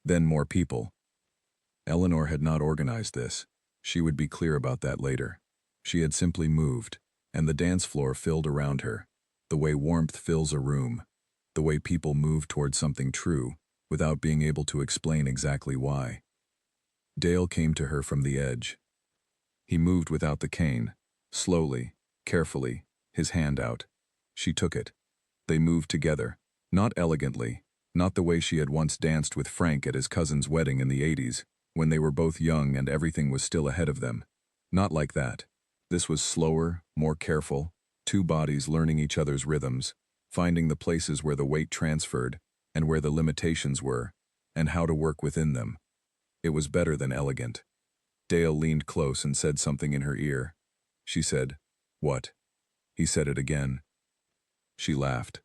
Then more people. Eleanor had not organized this. She would be clear about that later. She had simply moved, and the dance floor filled around her, the way warmth fills a room, the way people move toward something true, without being able to explain exactly why. Dale came to her from the edge. He moved without the cane, slowly, carefully, his hand out. She took it. They moved together, not elegantly, not the way she had once danced with Frank at his cousin's wedding in the 80s, when they were both young and everything was still ahead of them. Not like that. This was slower, more careful, two bodies learning each other's rhythms, finding the places where the weight transferred, and where the limitations were, and how to work within them. It was better than elegant. Dale leaned close and said something in her ear. She said, "What?" He said it again. She laughed.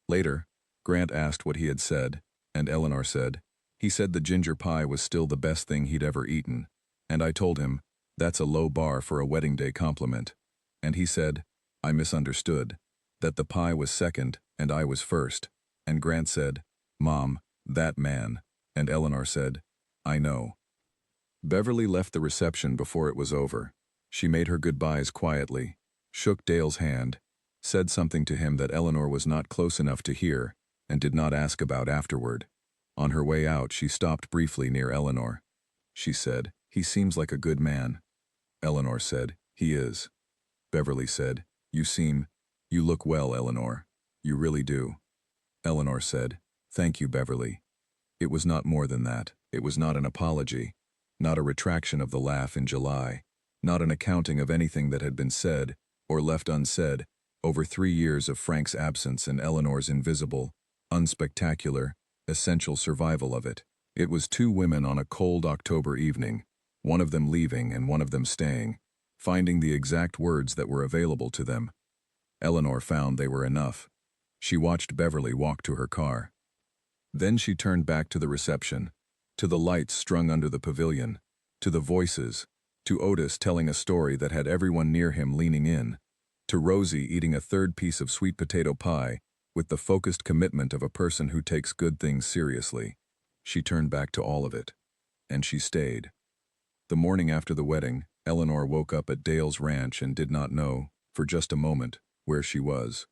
Later, Grant asked what he had said, and Eleanor said, "He said the ginger pie was still the best thing he'd ever eaten, and I told him, that's a low bar for a wedding day compliment. And he said, I misunderstood, that the pie was second and I was first, and Grant said, Mom, that man, and Eleanor said, "I know." Beverly left the reception before it was over. She made her goodbyes quietly, shook Dale's hand, said something to him that Eleanor was not close enough to hear, and did not ask about afterward. On her way out, she stopped briefly near Eleanor. She said, "He seems like a good man." Eleanor said, "He is." Beverly said, You look well, Eleanor. You really do." Eleanor said, "Thank you, Beverly." It was not more than that. It was not an apology, not a retraction of the laugh in July, not an accounting of anything that had been said, or left unsaid, over 3 years of Frank's absence and Eleanor's invisible, unspectacular, essential survival of it. It was 2 women on a cold October evening, one of them leaving and one of them staying, finding the exact words that were available to them. Eleanor found they were enough. She watched Beverly walk to her car. Then she turned back to the reception, to the lights strung under the pavilion, to the voices, to Otis telling a story that had everyone near him leaning in, to Rosie eating a 3rd piece of sweet potato pie with the focused commitment of a person who takes good things seriously. She turned back to all of it. And she stayed. The morning after the wedding, Eleanor woke up at Dale's ranch and did not know, for just a moment, where she was.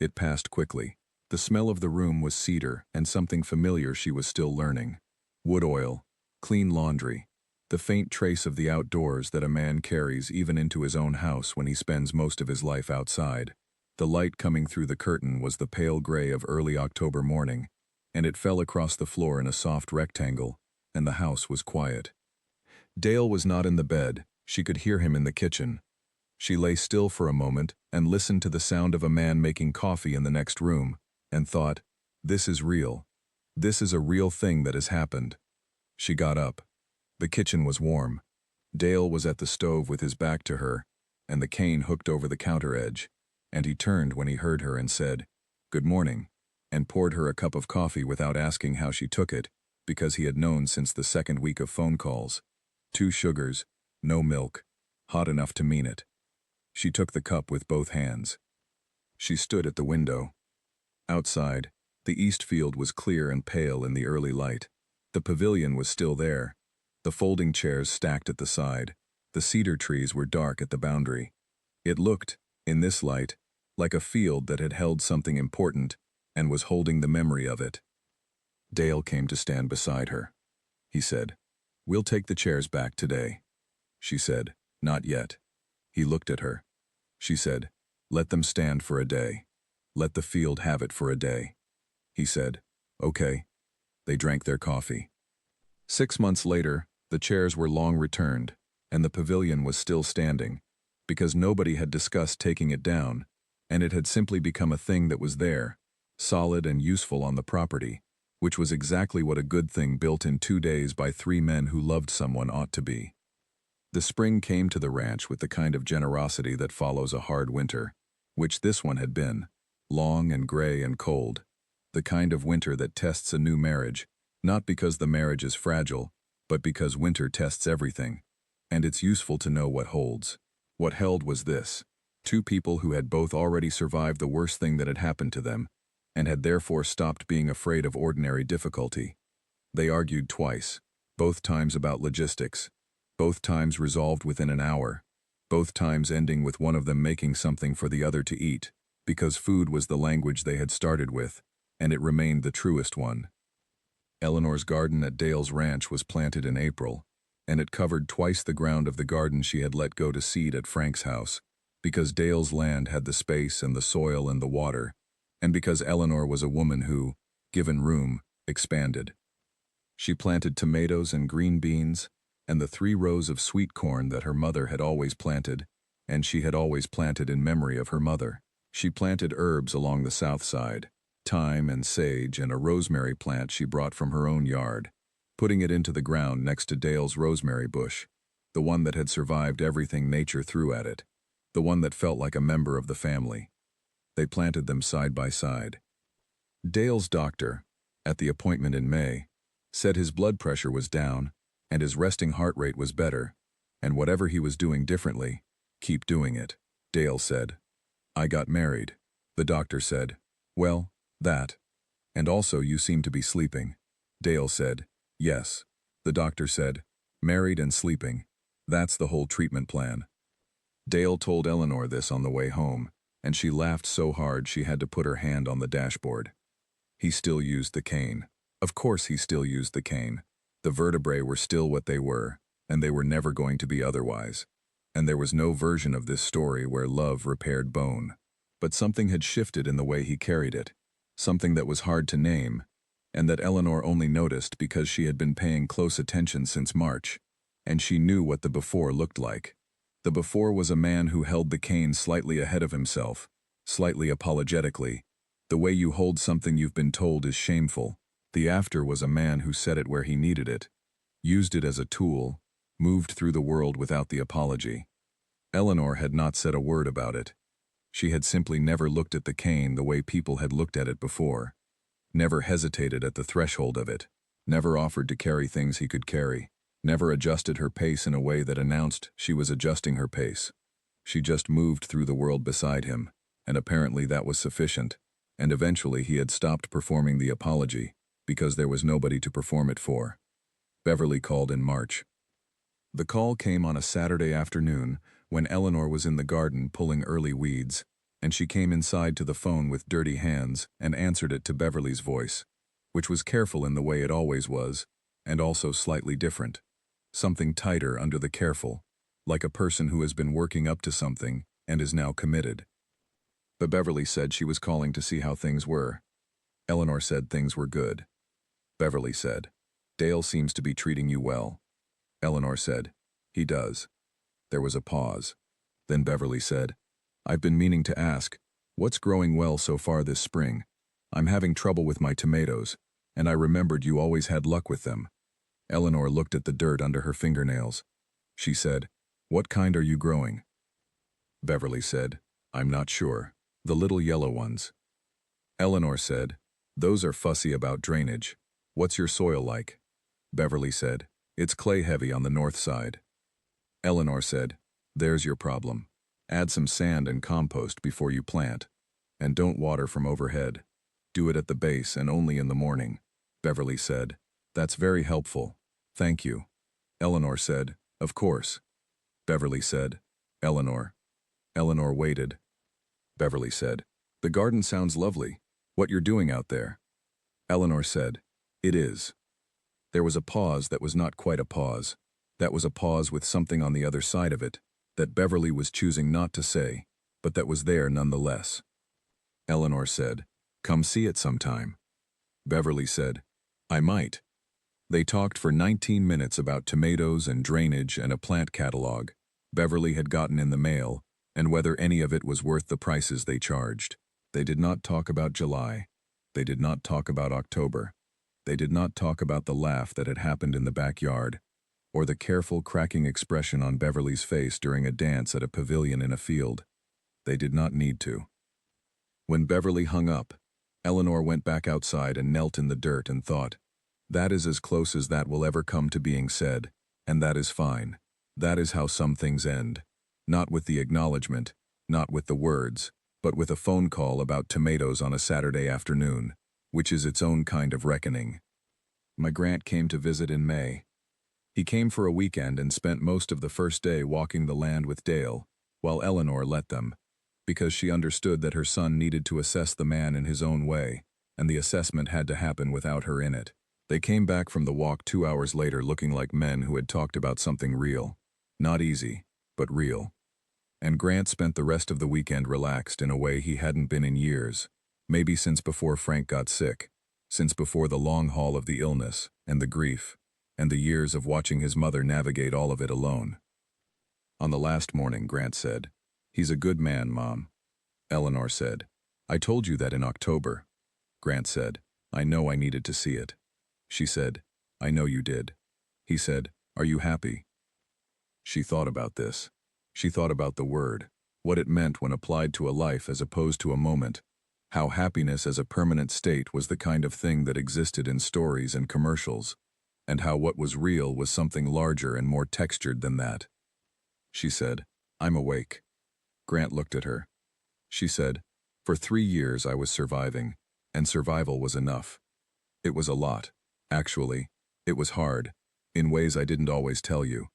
It passed quickly. The smell of the room was cedar and something familiar she was still learning. Wood oil, clean laundry, the faint trace of the outdoors that a man carries even into his own house when he spends most of his life outside. The light coming through the curtain was the pale gray of early October morning, and it fell across the floor in a soft rectangle, and the house was quiet. Dale was not in the bed. She could hear him in the kitchen. She lay still for a moment and listened to the sound of a man making coffee in the next room, and thought, "This is real. This is a real thing that has happened." She got up. The kitchen was warm. Dale was at the stove with his back to her, and the cane hooked over the counter edge, and he turned when he heard her and said, "Good morning," and poured her a cup of coffee without asking how she took it, because he had known since the 2nd week of phone calls. 2 sugars, no milk, hot enough to mean it. She took the cup with both hands. She stood at the window. Outside, the east field was clear and pale in the early light. The pavilion was still there, the folding chairs stacked at the side. The cedar trees were dark at the boundary. It looked, in this light, like a field that had held something important and was holding the memory of it. Dale came to stand beside her. He said, "We'll take the chairs back today." She said, "Not yet." He looked at her. She said, "Let them stand for a day. Let the field have it for a day." He said, "Okay." They drank their coffee. 6 months later, the chairs were long returned, and the pavilion was still standing, because nobody had discussed taking it down, and it had simply become a thing that was there, solid and useful on the property, which was exactly what a good thing built in 2 days by 3 men who loved someone ought to be. The spring came to the ranch with the kind of generosity that follows a hard winter, which this one had been, long and gray and cold, the kind of winter that tests a new marriage, not because the marriage is fragile, but because winter tests everything, and it's useful to know what holds. What held was this: 2 people who had both already survived the worst thing that had happened to them, and had therefore stopped being afraid of ordinary difficulty. They argued twice, both times about logistics, both times resolved within an hour, both times ending with one of them making something for the other to eat, because food was the language they had started with, and it remained the truest one. Eleanor's garden at Dale's ranch was planted in April, and it covered twice the ground of the garden she had let go to seed at Frank's house, because Dale's land had the space and the soil and the water, and because Eleanor was a woman who, given room, expanded. She planted tomatoes and green beans, and the 3 rows of sweet corn that her mother had always planted, and she had always planted in memory of her mother. She planted herbs along the south side, thyme and sage and a rosemary plant she brought from her own yard, putting it into the ground next to Dale's rosemary bush, the one that had survived everything nature threw at it, the one that felt like a member of the family. They planted them side by side. Dale's doctor, at the appointment in May, said his blood pressure was down, and his resting heart rate was better, and whatever he was doing differently, keep doing it. Dale said, "I got married." The doctor said, "Well, that. And also you seem to be sleeping." Dale said, "Yes." The doctor said, "Married and sleeping. That's the whole treatment plan." Dale told Eleanor this on the way home, and she laughed so hard she had to put her hand on the dashboard. He still used the cane. Of course he still used the cane. The vertebrae were still what they were, and they were never going to be otherwise. And there was no version of this story where love repaired bone. But something had shifted in the way he carried it, something that was hard to name, and that Eleanor only noticed because she had been paying close attention since March, and she knew what the before looked like. The before was a man who held the cane slightly ahead of himself, slightly apologetically. The way you hold something you've been told is shameful. The after was a man who set it where he needed it, used it as a tool, moved through the world without the apology. Eleanor had not said a word about it. She had simply never looked at the cane the way people had looked at it before, never hesitated at the threshold of it, never offered to carry things he could carry, never adjusted her pace in a way that announced she was adjusting her pace. She just moved through the world beside him, and apparently that was sufficient, and eventually he had stopped performing the apology, because there was nobody to perform it for. Beverly called in March. The call came on a Saturday afternoon when Eleanor was in the garden pulling early weeds, and she came inside to the phone with dirty hands and answered it to Beverly's voice, which was careful in the way it always was, and also slightly different. Something tighter under the careful, like a person who has been working up to something and is now committed. But Beverly said she was calling to see how things were. Eleanor said things were good. Beverly said, "Dale seems to be treating you well." Eleanor said, "He does." There was a pause. Then Beverly said, "I've been meaning to ask, what's growing well so far this spring? I'm having trouble with my tomatoes, and I remembered you always had luck with them." Eleanor looked at the dirt under her fingernails. She said, "What kind are you growing?" Beverly said, "I'm not sure. The little yellow ones." Eleanor said, "Those are fussy about drainage. What's your soil like?" Beverly said, "It's clay-heavy on the north side." Eleanor said, "There's your problem. Add some sand and compost before you plant. And don't water from overhead. Do it at the base and only in the morning." Beverly said, "That's very helpful. Thank you." Eleanor said, "Of course." Beverly said, "Eleanor." Eleanor waited. Beverly said, "The garden sounds lovely. What you're doing out there?" Eleanor said, "It is." There was a pause that was not quite a pause. That was a pause with something on the other side of it, that Beverly was choosing not to say, but that was there nonetheless. Eleanor said, "Come see it sometime." Beverly said, "I might." They talked for 19 minutes about tomatoes and drainage and a plant catalog Beverly had gotten in the mail, and whether any of it was worth the prices they charged. They did not talk about July. They did not talk about October. They did not talk about the laugh that had happened in the backyard, or the careful cracking expression on Beverly's face during a dance at a pavilion in a field. They did not need to. When Beverly hung up, Eleanor went back outside and knelt in the dirt and thought, "That is as close as that will ever come to being said, and that is fine. That is how some things end. Not with the acknowledgement, not with the words, but with a phone call about tomatoes on a Saturday afternoon, which is its own kind of reckoning." My Grant came to visit in May. He came for a weekend and spent most of the first day walking the land with Dale, while Eleanor let them, because she understood that her son needed to assess the man in his own way, and the assessment had to happen without her in it. They came back from the walk 2 hours later looking like men who had talked about something real. Not easy, but real. And Grant spent the rest of the weekend relaxed in a way he hadn't been in years, maybe since before Frank got sick, since before the long haul of the illness and the grief, and the years of watching his mother navigate all of it alone. On the last morning, Grant said, "He's a good man, Mom." Eleanor said, "I told you that in October." Grant said, "I know I needed to see it." She said, "I know you did." He said, "Are you happy?" She thought about this. She thought about the word, what it meant when applied to a life as opposed to a moment, how happiness as a permanent state was the kind of thing that existed in stories and commercials, and how what was real was something larger and more textured than that. She said, "I'm awake." Grant looked at her. She said, "For 3 years I was surviving, and survival was enough. It was a lot. Actually, it was hard, in ways I didn't always tell you.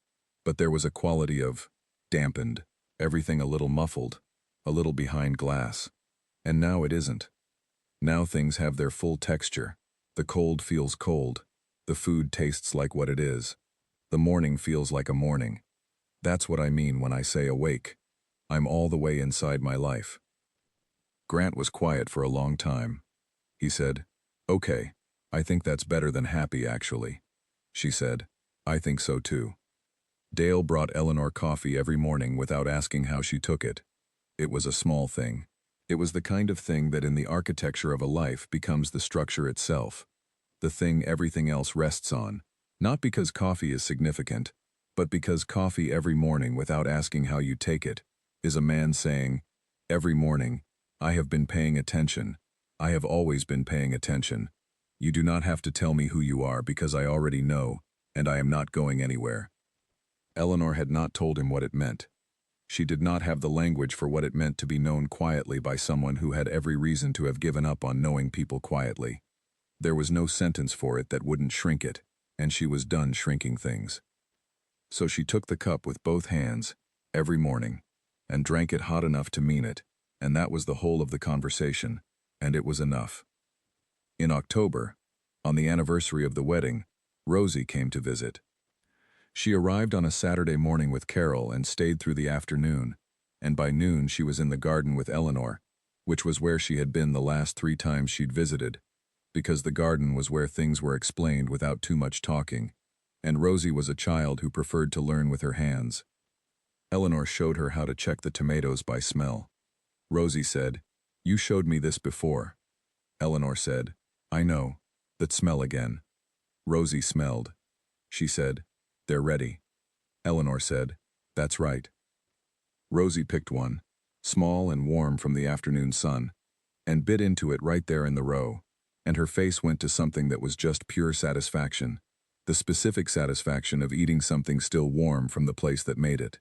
But there was a quality of dampened, everything a little muffled, a little behind glass. And now it isn't. Now things have their full texture. The cold feels cold. The food tastes like what it is. The morning feels like a morning. That's what I mean when I say awake. I'm all the way inside my life. Grant was quiet for a long time. He said, "Okay, I think that's better than happy, actually." She said, "I think so too." Dale brought Eleanor coffee every morning without asking how she took it. It was a small thing. It was the kind of thing that in the architecture of a life becomes the structure itself, the thing everything else rests on, not because coffee is significant, but because coffee every morning without asking how you take it is a man saying, "Every morning, I have been paying attention. I have always been paying attention. You do not have to tell me who you are because I already know, and I am not going anywhere." Eleanor had not told him what it meant. She did not have the language for what it meant to be known quietly by someone who had every reason to have given up on knowing people quietly. There was no sentence for it that wouldn't shrink it, and she was done shrinking things. So she took the cup with both hands, every morning, and drank it hot enough to mean it, and that was the whole of the conversation, and it was enough. In October, on the anniversary of the wedding, Rosie came to visit. She arrived on a Saturday morning with Carol and stayed through the afternoon, and by noon she was in the garden with Eleanor, which was where she had been the last 3 times she'd visited, because the garden was where things were explained without too much talking, and Rosie was a child who preferred to learn with her hands. Eleanor showed her how to check the tomatoes by smell. Rosie said, "You showed me this before." Eleanor said, "I know, that smell again." Rosie smelled. She said, "They're ready." Eleanor said, "That's right." Rosie picked one, small and warm from the afternoon sun, and bit into it right there in the row, and her face went to something that was just pure satisfaction, the specific satisfaction of eating something still warm from the place that made it.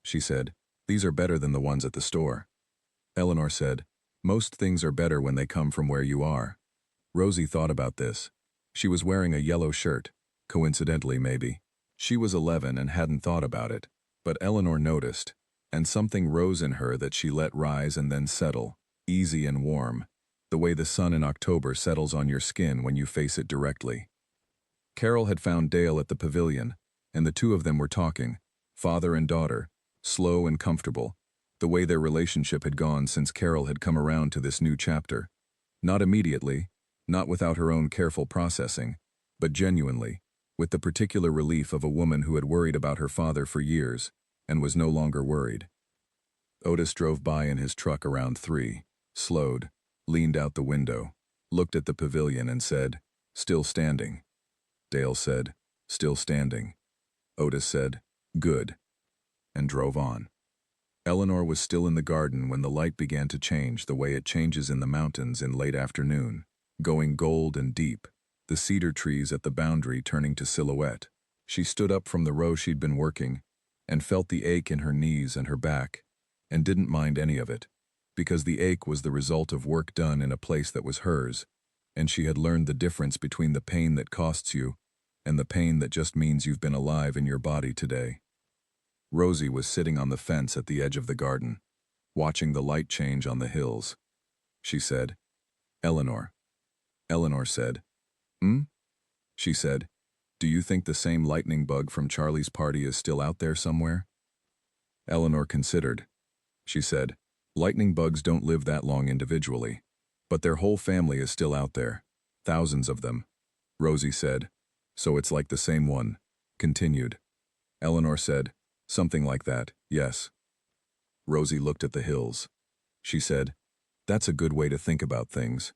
She said, "These are better than the ones at the store." Eleanor said, "Most things are better when they come from where you are." Rosie thought about this. She was wearing a yellow shirt, coincidentally maybe. She was 11 and hadn't thought about it, but Eleanor noticed, and something rose in her that she let rise and then settle, easy and warm, the way the sun in October settles on your skin when you face it directly. Carol had found Dale at the pavilion, and the two of them were talking, father and daughter, slow and comfortable, the way their relationship had gone since Carol had come around to this new chapter. Not immediately, not without her own careful processing, but genuinely, with the particular relief of a woman who had worried about her father for years and was no longer worried. Otis drove by in his truck around 3, slowed, leaned out the window, looked at the pavilion and said, "Still standing." Dale said, "Still standing." Otis said, "Good," and drove on. Eleanor was still in the garden when the light began to change the way it changes in the mountains in late afternoon, going gold and deep, the cedar trees at the boundary turning to silhouette. She stood up from the row she'd been working and felt the ache in her knees and her back, and didn't mind any of it, because the ache was the result of work done in a place that was hers, and she had learned the difference between the pain that costs you and the pain that just means you've been alive in your body today. Rosie was sitting on the fence at the edge of the garden, watching the light change on the hills. She said, "Eleanor." Eleanor said, "Hmm?" She said, "Do you think the same lightning bug from Charlie's party is still out there somewhere?" Eleanor considered. She said, "Lightning bugs don't live that long individually, but their whole family is still out there, thousands of them." Rosie said, "So it's like the same one." Continued. Eleanor said, "Something like that, yes." Rosie looked at the hills. She said, "That's a good way to think about things."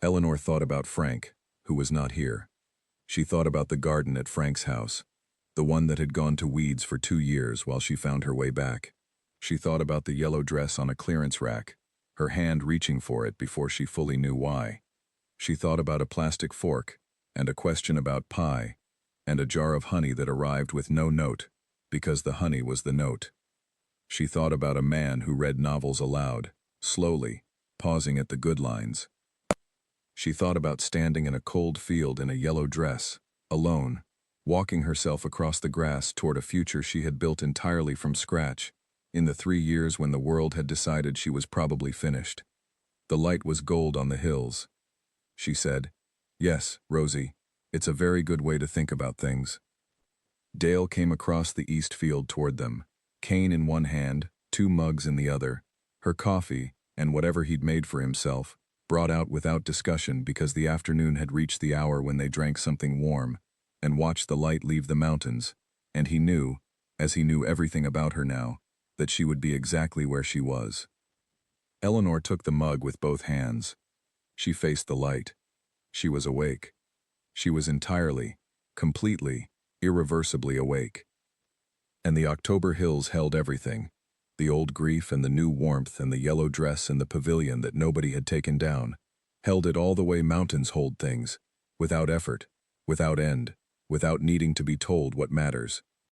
Eleanor thought about Frank, who was not here. She thought about the garden at Frank's house, the one that had gone to weeds for 2 years while she found her way back. She thought about the yellow dress on a clearance rack, her hand reaching for it before she fully knew why. She thought about a plastic fork, and a question about pie, and a jar of honey that arrived with no note, because the honey was the note. She thought about a man who read novels aloud, slowly, pausing at the good lines. She thought about standing in a cold field in a yellow dress, alone, walking herself across the grass toward a future she had built entirely from scratch, in the 3 years when the world had decided she was probably finished. The light was gold on the hills. She said, "Yes, Rosie, it's a very good way to think about things." Dale came across the east field toward them, cane in one hand, 2 mugs in the other, her coffee, and whatever he'd made for himself, brought out without discussion because the afternoon had reached the hour when they drank something warm, and watched the light leave the mountains, and he knew, as he knew everything about her now, that she would be exactly where she was. Eleanor took the mug with both hands. She faced the light. She was awake. She was entirely, completely, irreversibly awake. And the October hills held everything, the old grief and the new warmth and the yellow dress and the pavilion that nobody had taken down, held it all the way mountains hold things, without effort, without end, without needing to be told what matters.